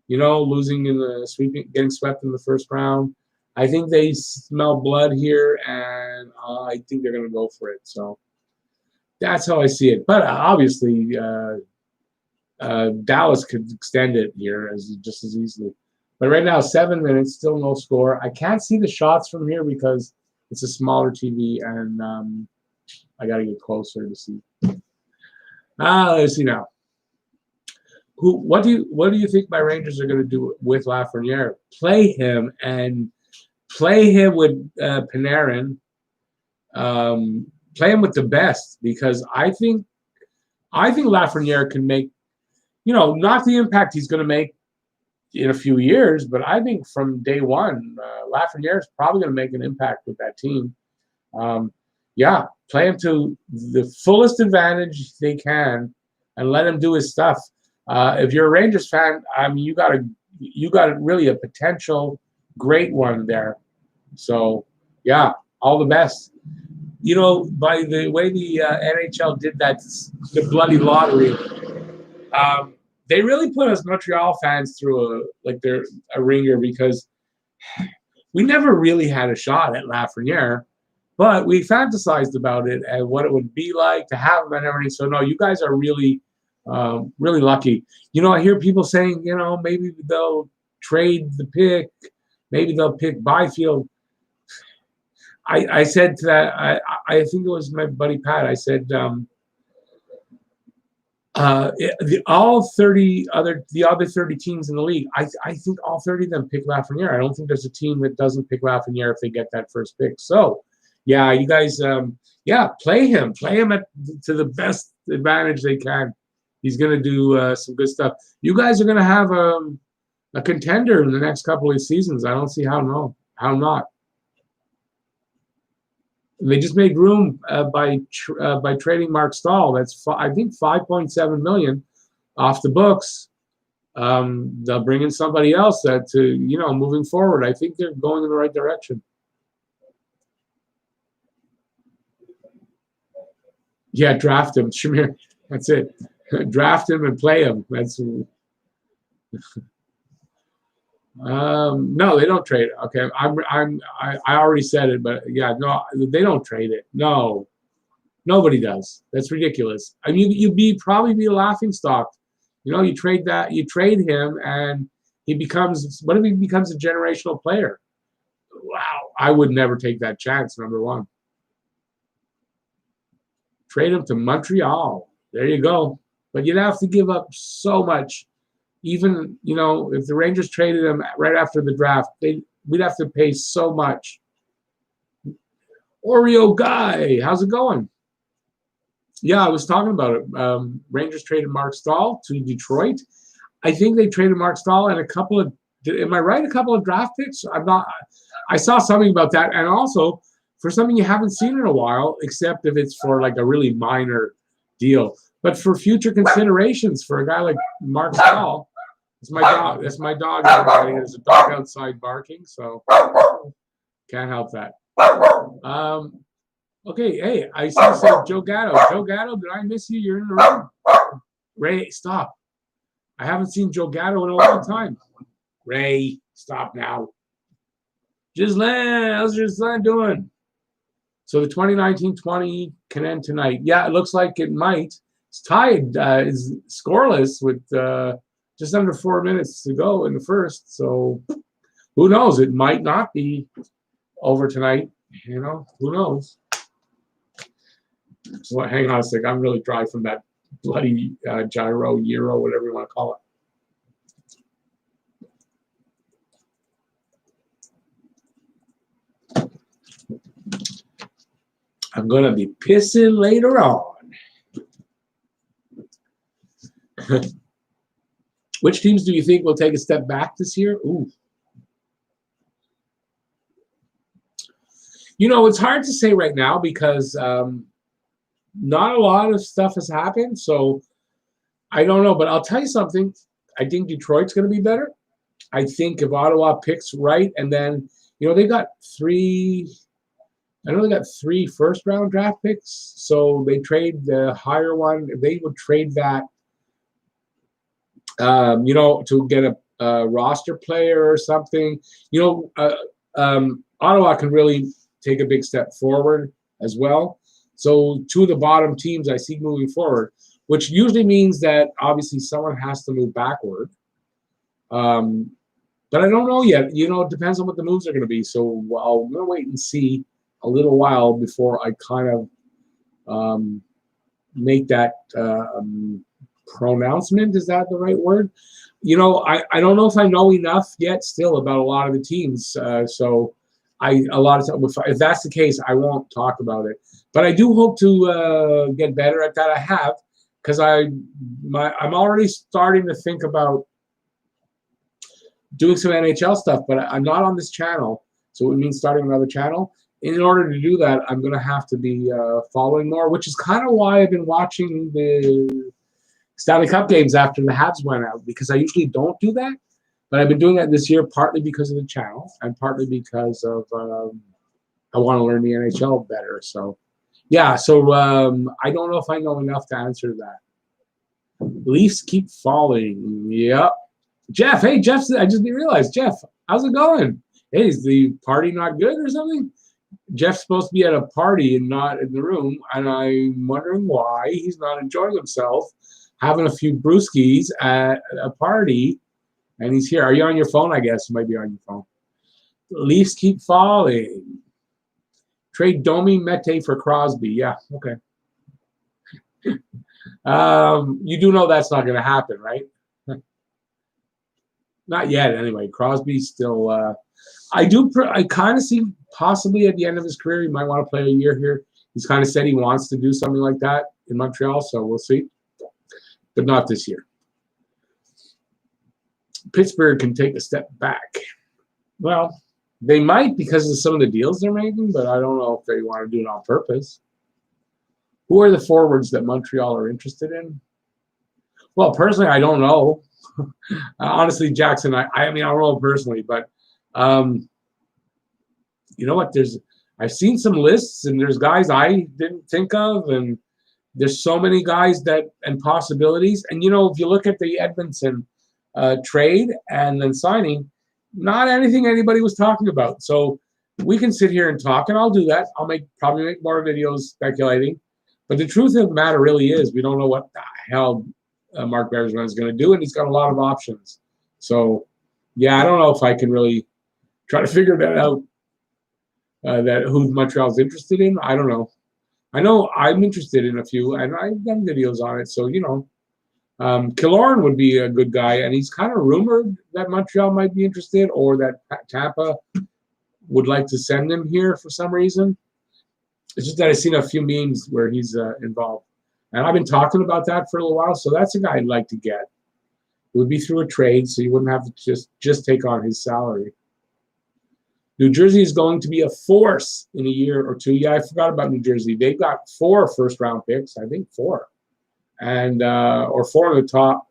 you know, losing in the getting swept in the first round. I think they smell blood here, and I think they're going to go for it. So that's how I see it. But obviously, Dallas could extend it here just as easily. But right now, 7 minutes, still no score. I can't see the shots from here because it's a smaller TV, and I got to get closer to see. Let's see now. What do you think my Rangers are going to do with Lafreniere? Play him with Panarin. Play him with the best, because I think Lafreniere can make, you know, not the impact he's going to make in a few years, but I think from day one, Lafreniere is probably going to make an impact with that team. yeah, play him to the fullest advantage they can, and let him do his stuff. If you're a Rangers fan, I mean, you got really a potential great one there. So, yeah, all the best. You know, by the way the NHL did that, the bloody lottery, they really put us Montreal fans through a ringer, because we never really had a shot at Lafreniere, but we fantasized about it and what it would be like to have him and everything. So no, you guys are really, really lucky. You know, I hear people saying, you know, maybe they'll trade the pick, maybe they'll pick Byfield. I said to that, I think it was my buddy Pat. I said, the other 30 teams in the league, I think all 30 of them pick Lafreniere. I don't think there's a team that doesn't pick Lafreniere if they get that first pick. So, yeah, you guys, play him to the best advantage they can. He's going to do some good stuff. You guys are going to have a contender in the next couple of seasons. I don't see how not. They just made room by trading Mark Stahl. That's I think $5.7 million off the books. They'll bring in somebody else moving forward. I think they're going in the right direction. Yeah, draft him, Shamir. That's it. Draft him and play him. That's. No, they don't trade it. Okay, I already said it, but yeah, no, they don't trade it. No, nobody does. That's ridiculous. I mean, you'd probably be a laughing stock. You know, you trade him, and he becomes. What if he becomes a generational player? Wow, I would never take that chance. Number one, trade him to Montreal. There you go. But you'd have to give up so much. Even, you know, if the Rangers traded him right after the draft, we'd have to pay so much. Oreo Guy, how's it going? Yeah, I was talking about it. Rangers traded Mark Stahl to Detroit. I think they traded Mark Stahl and am I right? A couple of draft picks? I saw something about that. And also for something you haven't seen in a while, except if it's for like a really minor deal. But for future considerations for a guy like Mark Stahl, it's my dog. That's my dog. Everybody. There's a dog outside barking, so can't help that. Okay, hey, I said Joe Gatto. Joe Gatto, did I miss you? You're in the room. Ray, stop. I haven't seen Joe Gatto in a long time. Ray, stop now. Ghislaine, how's Ghislaine doing? So the 2019-20 can end tonight. Yeah, it looks like it might. It's tied. Is scoreless with just under 4 minutes to go in the first. So who knows? It might not be over tonight. You know, who knows? So hang on a sec. I'm really dry from that bloody gyro, whatever you want to call it. I'm going to be pissing later on. Which teams do you think will take a step back this year? Ooh. You know, it's hard to say right now because not a lot of stuff has happened. So I don't know. But I'll tell you something. I think Detroit's going to be better. I think if Ottawa picks right, and then, you know, they got three first-round draft picks. So they trade the higher one. They would trade that, you know, to get a roster player or something. You know, Ottawa can really take a big step forward as well. So two of the bottom teams I see moving forward, which usually means that obviously someone has to move backward. But I don't know yet. You know, it depends on what the moves are going to be. So I'm going to wait and see a little while before I kind of make that pronouncement. Is that the right word? You know, I don't know if I know enough yet still about a lot of the teams. So if that's the case, I won't talk about it. But I do hope to get better at that. I have, because I'm already starting to think about doing some NHL stuff, but I'm not on this channel. So it means starting another channel. in order to do that, I'm going to have to be following more, which is kind of why I've been watching the Stanley Cup games after the Habs went out, because I usually don't do that. But I've been doing that this year, partly because of the channel and partly because of I want to learn the NHL better. So, yeah. So I don't know if I know enough to answer that. Leafs keep falling. Yep. Jeff. Hey, Jeff. I just realized. Jeff, how's it going? Hey, is the party not good or something? Jeff's supposed to be at a party and not in the room, and I'm wondering why he's not enjoying himself, having a few brewskis at a party, and he's here. Are you on your phone? I guess you might be on your phone. Leafs keep falling. Trade Domi Mete for Crosby. Yeah, okay. You do know that's not going to happen, right? Not yet, anyway. Crosby's still. I kind of see possibly at the end of his career he might want to play a year here. He's kind of said he wants to do something like that in Montreal, so we'll see. But not this year. Pittsburgh can take a step back. Well, they might because of some of the deals they're making, but I don't know if they want to do it on purpose. Who are the forwards that Montreal are interested in? Well, personally, I don't know. Honestly, Jackson, I mean, I don't know personally, but you know what? I've seen some lists, and there's guys I didn't think of, and there's so many guys and possibilities. And you know, if you look at the Edmondson trade and then signing, not anything anybody was talking about. So we can sit here and talk, and I'll do that. I'll probably make more videos speculating. But the truth of the matter really is we don't know what the hell Mark Bergevin is going to do, and he's got a lot of options. So, yeah, I don't know if I can really try to figure that out, that who Montreal's interested in. I don't know. I know I'm interested in a few, and I've done videos on it. So, you know, Killorn would be a good guy, and he's kind of rumored that Montreal might be interested or that Tampa would like to send him here for some reason. It's just that I've seen a few memes where he's involved. And I've been talking about that for a little while, so that's a guy I'd like to get. It would be through a trade, so you wouldn't have to just take on his salary. New Jersey is going to be a force in a year or two. Yeah, I forgot about New Jersey. They've got 4 first-round picks, I think 4. And or 4 in the top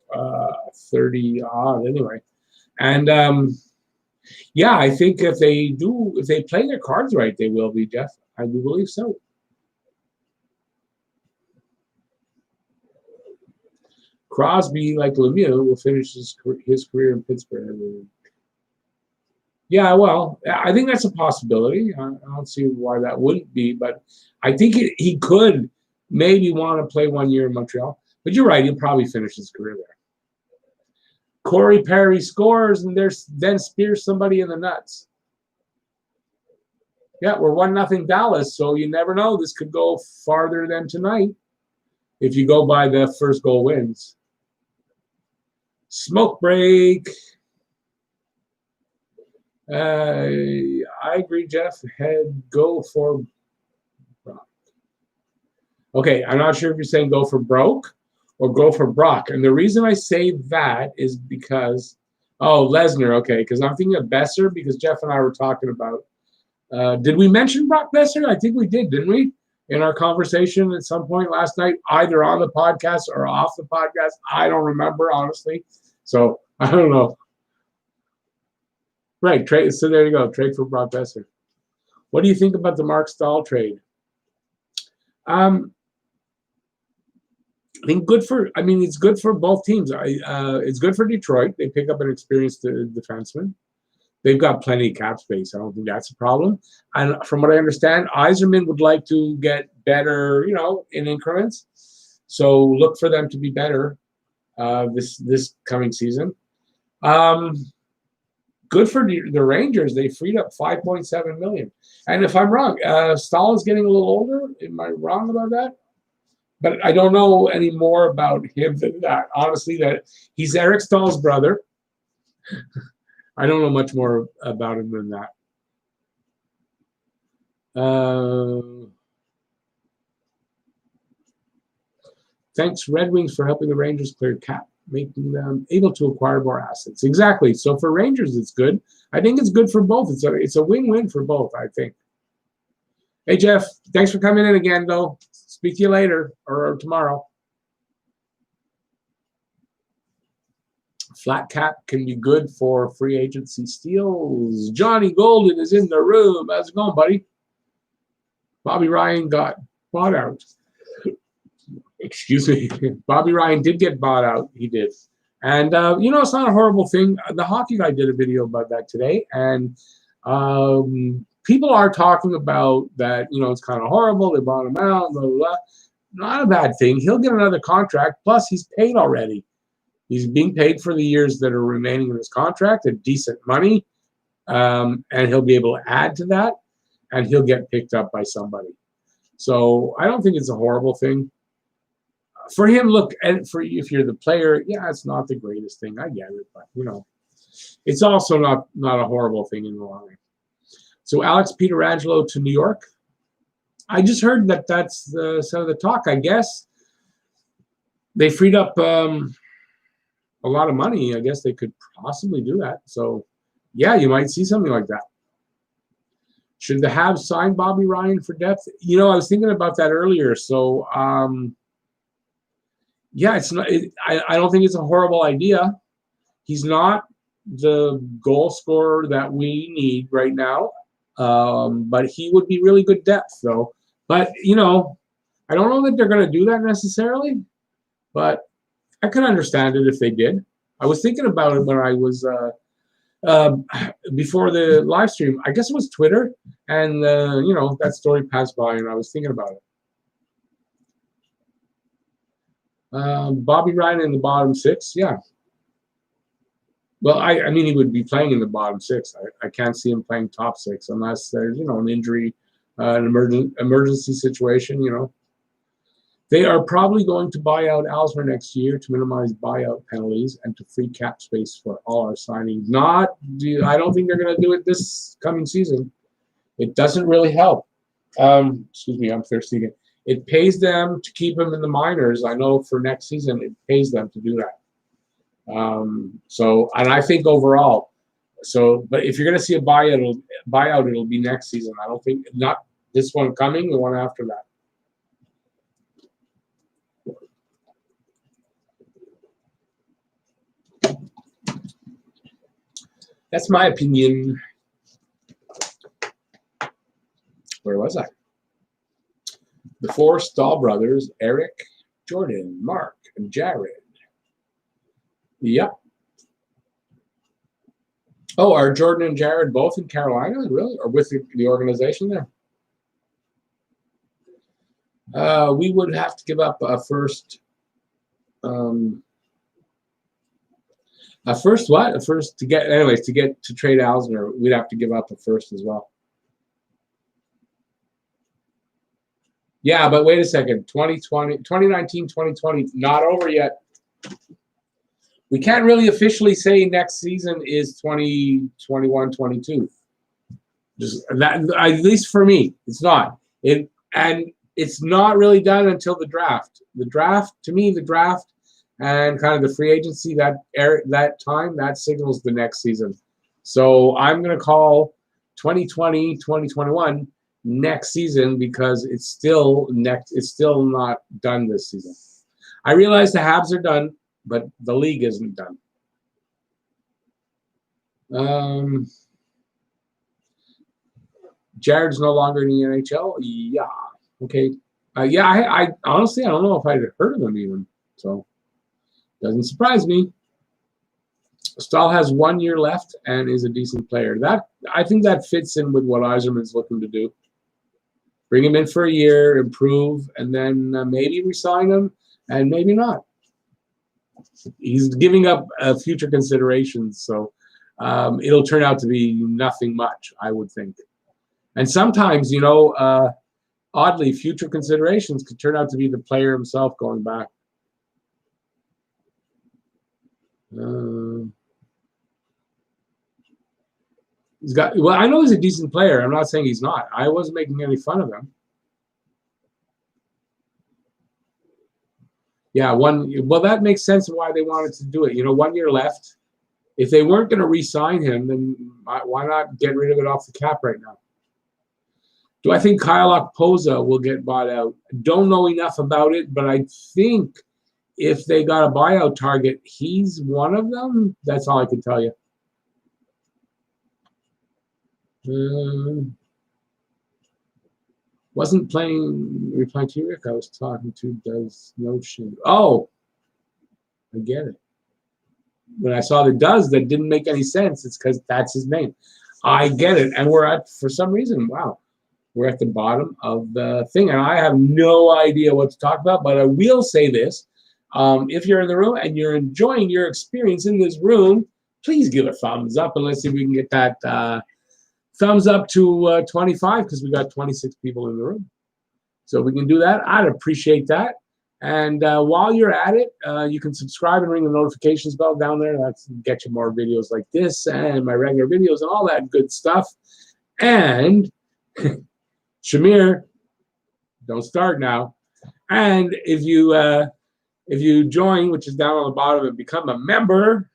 30 odd anyway. And yeah, I think if they play their cards right, they will be, Jeff. I do believe so. Crosby, like Lemieux, will finish his career in Pittsburgh. Yeah, well, I think that's a possibility. I don't see why that wouldn't be, but I think he could maybe want to play 1 year in Montreal. But you're right, he'll probably finish his career there. Corey Perry scores and then spears somebody in the nuts. Yeah, we're 1-0 Dallas, so you never know. This could go farther than tonight if you go by the first goal wins. Smoke break. I agree, Jeff. Go for Brock. Okay, I'm not sure if you're saying go for broke or go for Brock. And the reason I say that is because, Lesnar, okay, because I'm thinking of Besser because Jeff and I were talking about, did we mention Brock Besser? I think we did, didn't we? In our conversation at some point last night, either on the podcast or off the podcast. I don't remember, honestly. So, I don't know. Right, trade. So there you go. Trade for Brock Besser. What do you think about the Mark Stahl trade? I think it's good for both teams. It's good for Detroit. They pick up an experienced defenseman. They've got plenty of cap space. I don't think that's a problem. And from what I understand, Yzerman would like to get better, in increments. So look for them to be better this coming season. Good for the Rangers. They freed up $5.7 million. And if I'm wrong, Stahl is getting a little older. Am I wrong about that? But I don't know any more about him than that. Honestly, that he's Eric Stahl's brother. I don't know much more about him than that. Thanks, Red Wings, for helping the Rangers clear cap, making them able to acquire more assets. Exactly. So for Rangers, it's good. I think it's good for both. It's a win-win for both, I think. Hey, Jeff, thanks for coming in again, though. Speak to you later or tomorrow. Flat cap can be good for free agency steals. Johnny Golden is in the room. How's it going, buddy? Bobby Ryan got bought out. Excuse me. Bobby Ryan did get bought out. He did. And, it's not a horrible thing. The hockey guy did a video about that today. And people are talking about that, it's kind of horrible. They bought him out, blah, blah, blah. Not a bad thing. He'll get another contract. Plus, he's paid already. He's being paid for the years that are remaining in his contract at decent money. And he'll be able to add to that. And he'll get picked up by somebody. So I don't think it's a horrible thing. For him, look, and for if you're the player, yeah, it's not the greatest thing. I get it, but it's also not a horrible thing in the long run. So Alex Pietrangelo to New York. I just heard that that's some of the talk. I guess they freed up a lot of money. I guess they could possibly do that. So yeah, you might see something like that. Should the Habs sign Bobby Ryan for depth? I was thinking about that earlier. So. Yeah, it's not. I don't think it's a horrible idea. He's not the goal scorer that we need right now, but he would be really good depth, though. But I don't know that they're going to do that necessarily. But I could understand it if they did. I was thinking about it when I was before the live stream. I guess it was Twitter, and that story passed by, and I was thinking about it. Bobby Ryan in the bottom six, yeah. Well, I mean, he would be playing in the bottom six. I can't see him playing top six unless there's, an injury, an emergency situation, They are probably going to buy out Alsmer next year to minimize buyout penalties and to free cap space for all our signings. I don't think they're going to do it this coming season. It doesn't really help. Excuse me, I'm thirsty again. It pays them to keep him in the minors. I know for next season, it pays them to do that. And I think overall, but if you're going to see a buyout, it'll be next season. I don't think, not this one coming, the one after that. That's my opinion. Where was I? The four Stahl brothers, Eric, Jordan, Mark, and Jared. Yep. Oh, are Jordan and Jared both in Carolina, really? Or with the organization there? We would have to give up a first. A first what? A first to get, anyways, to trade Alsner, we'd have to give up a first as well. Yeah, but wait a second. 2019, 2020, not over yet. We can't really officially say next season is 2021, 22. Just that, at least for me, it's not. And it's not really done until the draft. The draft, to me, and kind of the free agency, that time, that signals the next season. So I'm going to call 2020, 2021 next season because it's still not done this season. I realize the Habs are done, but the league isn't done. Jared's no longer in the NHL. Yeah. Okay. Yeah. I honestly, I don't know if I'd heard of him even. So doesn't surprise me. Stahl has 1 year left and is a decent player. I think that fits in with what Yzerman's looking to do. Bring him in for a year, improve, and then maybe resign him, and maybe not. He's giving up future considerations, so it'll turn out to be nothing much, I would think. And sometimes, oddly, future considerations could turn out to be the player himself going back. I know he's a decent player. I'm not saying he's not. I wasn't making any fun of him. Yeah, well, that makes sense of why they wanted to do it. 1 year left. If they weren't going to re-sign him, then why not get rid of it off the cap right now? Do I think Kyle Okpoza will get bought out? Don't know enough about it, but I think if they got a buyout target, he's one of them. That's all I can tell you. Wasn't playing, replying to Rick. I was talking to does no shit. Oh, I get it. When I saw the does, that didn't make any sense. It's because that's his name. I get it. And we're at, for some reason, wow, we're at the bottom of the thing. And I have no idea what to talk about, but I will say this. If you're in the room and you're enjoying your experience in this room, please give a thumbs up and let's see if we can get that thumbs up to 25 because we got 26 people in the room. So if we can do that, I'd appreciate that. And while you're at it, you can subscribe and ring the notifications bell down there. That's get you more videos like this and my regular videos and all that good stuff. And Shamir, don't start now. And if you join, which is down on the bottom, and become a member,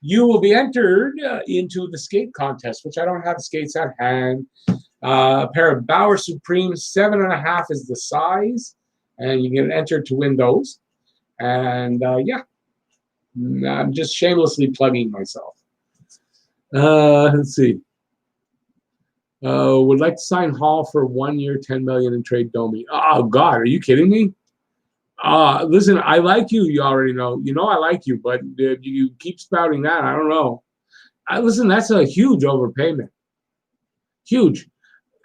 you will be entered into the skate contest, which I don't have the skates at hand. A pair of Bauer Supremes, 7.5 is the size, and you get entered to win those. And yeah, I'm just shamelessly plugging myself. Let's see. Would like to sign Hall for 1 year, $10 million, and trade Domi. Oh God, are you kidding me? Listen, I like you. You already know. You know I like you, but you keep spouting that. I don't know. Listen, that's a huge overpayment. Huge.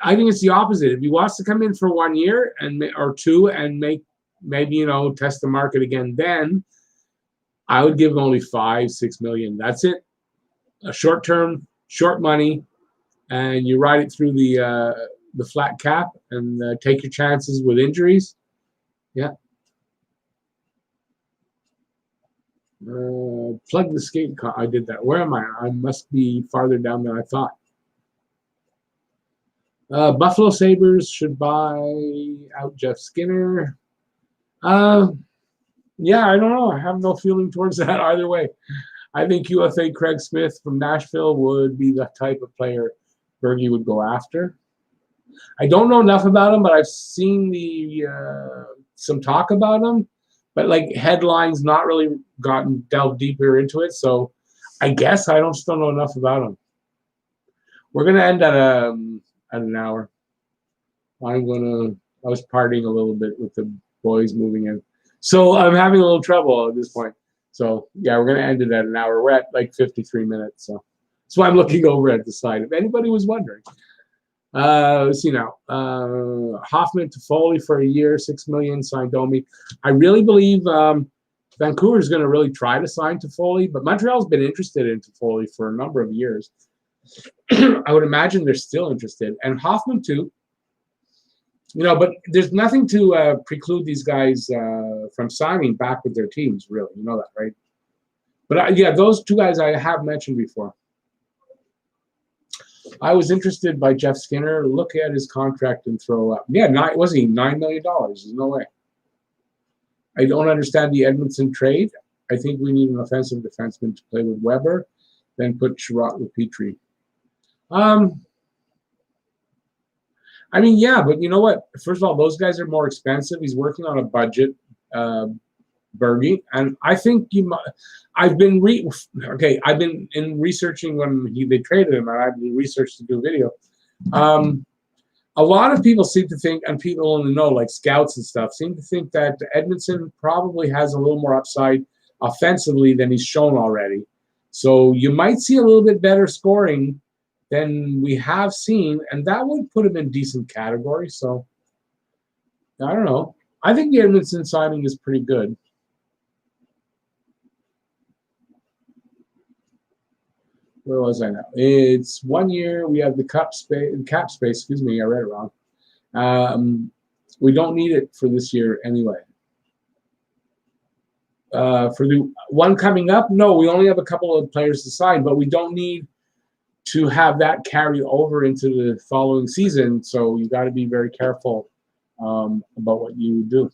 I think it's the opposite. If he wants to come in for 1 year or two and maybe test the market again, then I would give him only 5-6 million. That's it. A short term, short money, and you ride it through the flat cap and take your chances with injuries. Yeah. Plug the skate car. I did that. Where am I? I must be farther down than I thought. Buffalo Sabres should buy out Jeff Skinner. Yeah, I don't know. I have no feeling towards that either way. I think UFA Craig Smith from Nashville would be the type of player Bergie would go after. I don't know enough about him, but I've seen some talk about him. But like headlines, not really delved deeper into it. So I guess I don't still know enough about him. We're gonna end at an hour. I was partying a little bit with the boys moving in, so I'm having a little trouble at this point. So yeah, we're gonna end it at an hour. We're at like 53 minutes, so that's why I'm looking over at the side. If anybody was wondering. Let's see now. Hoffman to Foley for a year, $6 million, signed Domi. I really believe Vancouver is going to really try to sign to Foley, but Montreal's been interested in Foley for a number of years. I would imagine they're still interested, and Hoffman too. But there's nothing to preclude these guys from signing back with their teams. Really, you know that, right? But yeah, those two guys I have mentioned before. I was interested by Jeff Skinner. Look at his contract and throw up. Yeah, wasn't he $9 million? There's no way. I don't understand the Edmondson trade. I think we need an offensive defenseman to play with Weber, then put Sherratt with Petrie. I mean, yeah, but you know what? First of all, those guys are more expensive. He's working on a budget, Bergie, and I think I've been researching when they traded him, and I've been researched to do a video. A lot of people seem to think, and people in the know, like scouts and stuff, seem to think that Edmondson probably has a little more upside offensively than he's shown already. So you might see a little bit better scoring than we have seen, and that would put him in decent category. So I don't know. I think the Edmondson signing is pretty good. Where was I now? It's 1 year. We have the cap space. Excuse me, I read it wrong. We don't need it for this year anyway. For the one coming up, no, we only have a couple of players to sign, but we don't need to have that carry over into the following season. So you got to be very careful about what you do.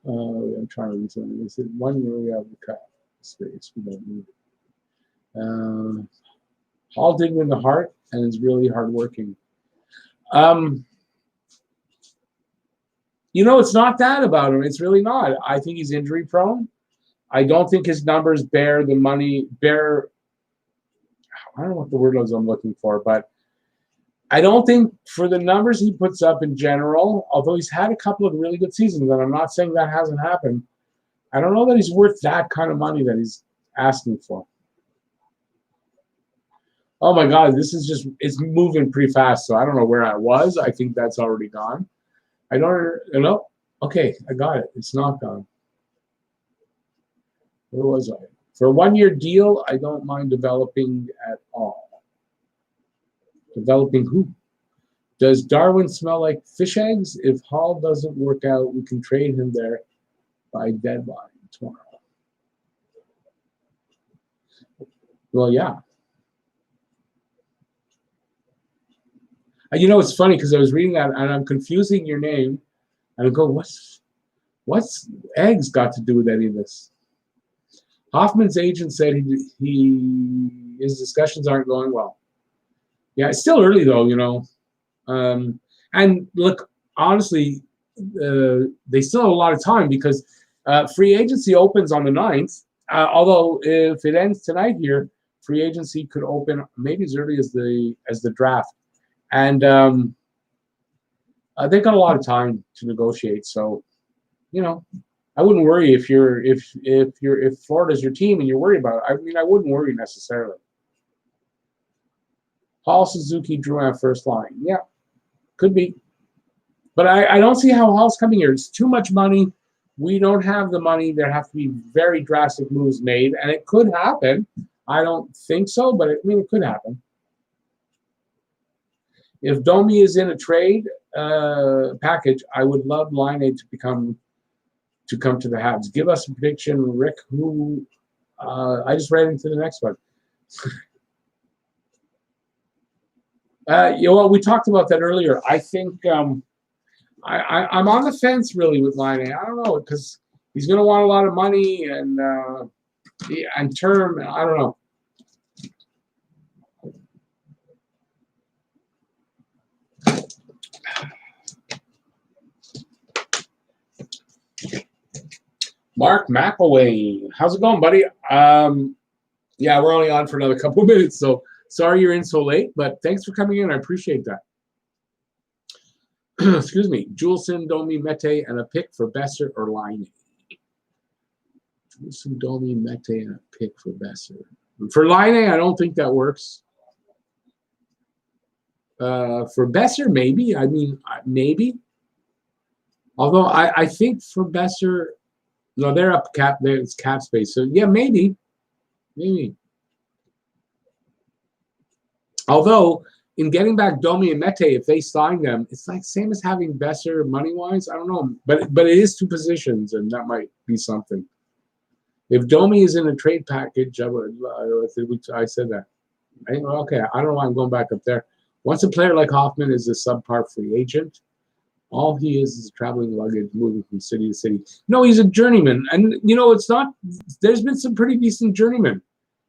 I'm trying to read something. They said 1 year we have the cap space. We don't need it. Hall did win the Hart and is really hardworking. It's not that about him. It's really not. I think he's injury prone. I don't think his numbers bear the money. I don't know what the word is I'm looking for, but I don't think for the numbers he puts up in general, although he's had a couple of really good seasons, and I'm not saying that hasn't happened, I don't know that he's worth that kind of money that he's asking for. Oh my God, it's moving pretty fast, so I don't know where I was. I think that's already gone. I don't know. Okay, I got it. It's not gone. Where was I? For a 1-year deal, I don't mind developing at all. Developing who? Does Darwin smell like fish eggs? If Hall doesn't work out, we can trade him there by deadline tomorrow. Well, yeah. It's funny because I was reading that and I'm confusing your name, and I go, what's eggs got to do with any of this? Hoffman's agent said his discussions aren't going well. Yeah, it's still early though, and look, honestly, they still have a lot of time because free agency opens on the 9th. Although if it ends tonight here, free agency could open maybe as early as the draft. And they've got a lot of time to negotiate. So, I wouldn't worry if Florida's your team and you're worried about it. I wouldn't worry necessarily. Hall, Suzuki, Drouin first line. Yeah, could be. But I don't see how Hall's coming here. It's too much money. We don't have the money. There have to be very drastic moves made, and it could happen. I don't think so, but it could happen. If Domi is in a trade package, I would love Line to come to the Habs. Give us a prediction, Rick. Who? I just read into the next one. We talked about that earlier. I think I'm on the fence really with Line. I don't know because he's going to want a lot of money and term. I don't know. Mark McElwain, how's it going, buddy? Yeah, we're only on for another couple of minutes, so sorry you're in so late, but thanks for coming in. I appreciate that. Excuse me. Juleson, Domi, Mete, and a pick for Besser or Line. Juleson, Domi, Mete, and a pick for Besser. For Line, I don't think that works. For Besser, maybe. Maybe. Although I think for Besser, no, they're up cap. There's cap space. So yeah, maybe. Although in getting back Domi and Mete, if they sign them, it's like same as having Besser money wise. I don't know, but it is 2 positions, and that might be something. If Domi is in a trade package, I said that. Okay, I don't know why I'm going back up there. Once a player like Hoffman is a subpar free agent, all he is traveling luggage moving from city to city. No, he's a journeyman. And, it's not – there's been some pretty decent journeymen.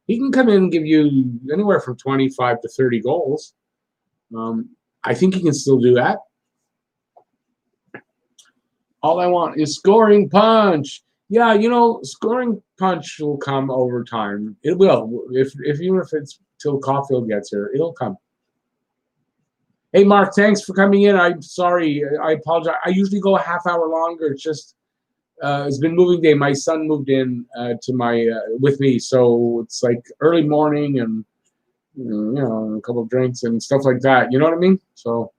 He can come in and give you anywhere from 25 to 30 goals. I think he can still do that. All I want is scoring punch. Yeah, scoring punch will come over time. It will. Even if it's till Caulfield gets here, it'll come. Hey, Mark, thanks for coming in. I'm sorry. I apologize. I usually go a half hour longer. It's just it's been moving day. My son moved in with me, so it's like early morning and a couple of drinks and stuff like that. You know what I mean? So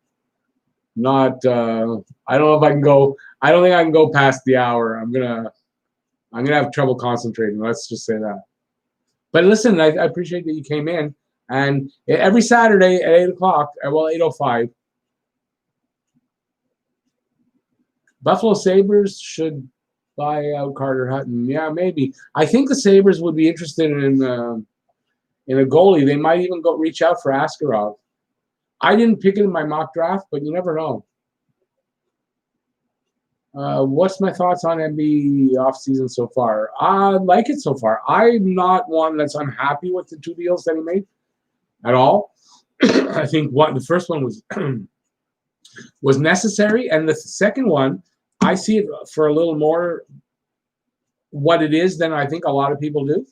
not. I don't know if I can go. I don't think I can go past the hour. I'm gonna have trouble concentrating. Let's just say that. But listen, I appreciate that you came in. And every Saturday at 8 o'clock, 8:05, Buffalo Sabres should buy out Carter Hutton. Yeah, maybe. I think the Sabres would be interested in a goalie. They might even reach out for Askarov. I didn't pick it in my mock draft, but you never know. What's my thoughts on NBA offseason so far? I like it so far. I'm not one that's unhappy with the 2 deals that he made at all. I think the first one was was necessary, and the second one, I see it for a little more what it is than I think a lot of people do.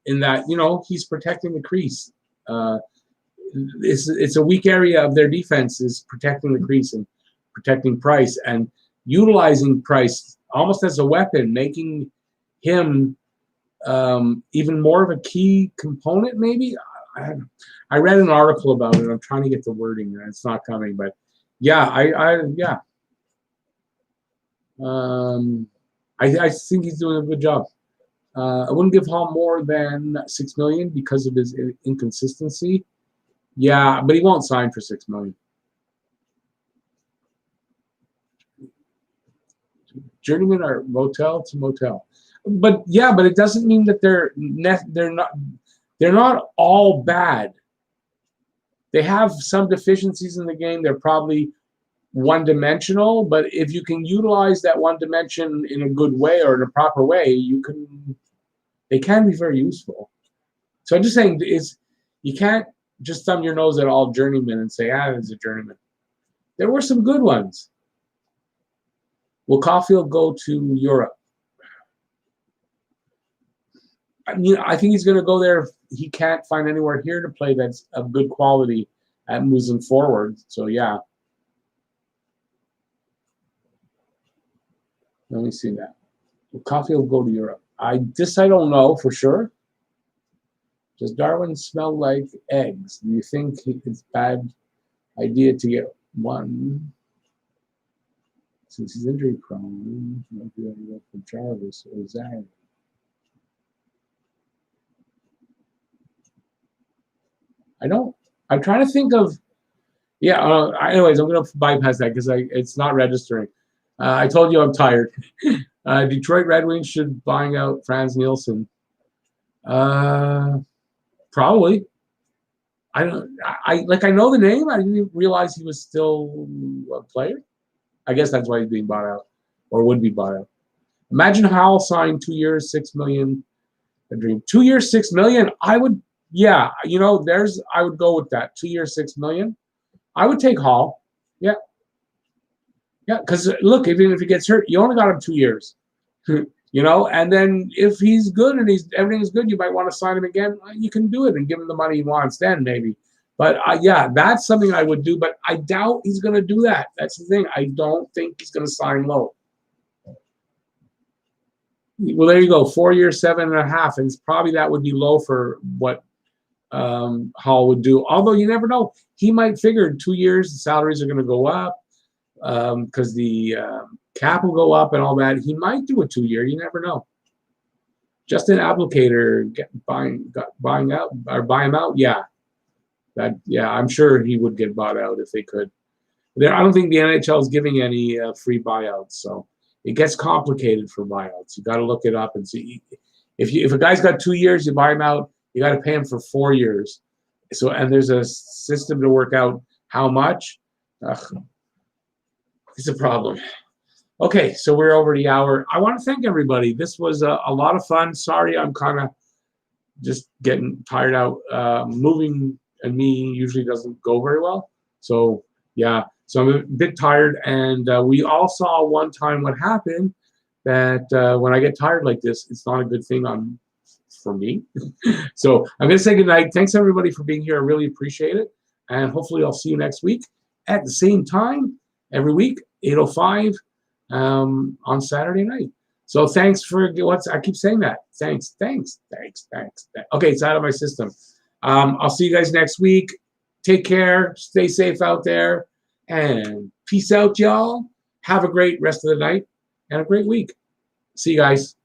In that, he's protecting the crease. It's a weak area of their defense is protecting the crease and protecting Price and utilizing Price almost as a weapon, making him even more of a key component. Maybe I read an article about it. I'm trying to get the wording, and it's not coming. But yeah, I think he's doing a good job. I wouldn't give Hall more than $6 million because of his inconsistency. Yeah, but he won't sign for $6 million. Journeymen are motel to motel, but it doesn't mean that they're not all bad. They have some deficiencies in the game. They're probably one-dimensional, but if you can utilize that one dimension in a good way or in a proper way, they can be very useful. So I'm just saying you can't just thumb your nose at all journeymen and say, it's a journeyman. There were some good ones. Will Caulfield go to Europe? I think he's going to go there. He can't find anywhere here to play that's of good quality and moves him forward. So, yeah. Let me see that. Will Caulfield go to Europe? I don't know for sure. Does Darwin smell like eggs? Do you think it's a bad idea to get one? Since he's injury prone, might be able to go for Jarvis or Zach. I'm trying to think of. Yeah. Anyways, I'm going to bypass that because it's not registering. I told you I'm tired. Detroit Red Wings should buying out Franz Nielsen. Probably. I know the name. I didn't realize he was still a player. I guess that's why he's being bought out, or would be bought out. Imagine Howell signed 2 years, $6 million. A dream. 2 years, $6 million. I would. Yeah. I would go with that. 2 years, $6 million. I would take Hall. Yeah. Yeah. Because look, even if he gets hurt, you only got him 2 years. And then if he's good and everything is good, you might want to sign him again. You can do it and give him the money he wants then, maybe. But that's something I would do. But I doubt he's going to do that. That's the thing. I don't think he's going to sign low. Well, there you go. 4 years, 7.5, and probably that would be low for what Hall would do. Although you never know. He might figure in 2 years the salaries are going to go up because the cap will go up and all that. He might do a 2 year. You never know. Justin Applicator buying out or buy him out. Yeah. I'm sure he would get bought out if they could. I don't think the NHL is giving any free buyouts, so it gets complicated for buyouts. You got to look it up and see. If a guy's got 2 years, you buy him out. You got to pay him for 4 years. So and there's a system to work out how much. It's a problem. Okay, so we're over the hour. I want to thank everybody. This was a lot of fun. Sorry, I'm kind of just getting tired out. Moving and me usually doesn't go very well. So, yeah. So I'm a bit tired. And we all saw one time what happened, that when I get tired like this, it's not a good thing for me. So I'm going to say goodnight. Thanks, everybody, for being here. I really appreciate it. And hopefully I'll see you next week at the same time every week, 8:05 on Saturday night. So thanks for I keep saying that. Thanks. Okay, it's out of my system. I'll see you guys next week. Take care. Stay safe out there. And peace out, y'all. Have a great rest of the night and a great week. See you guys.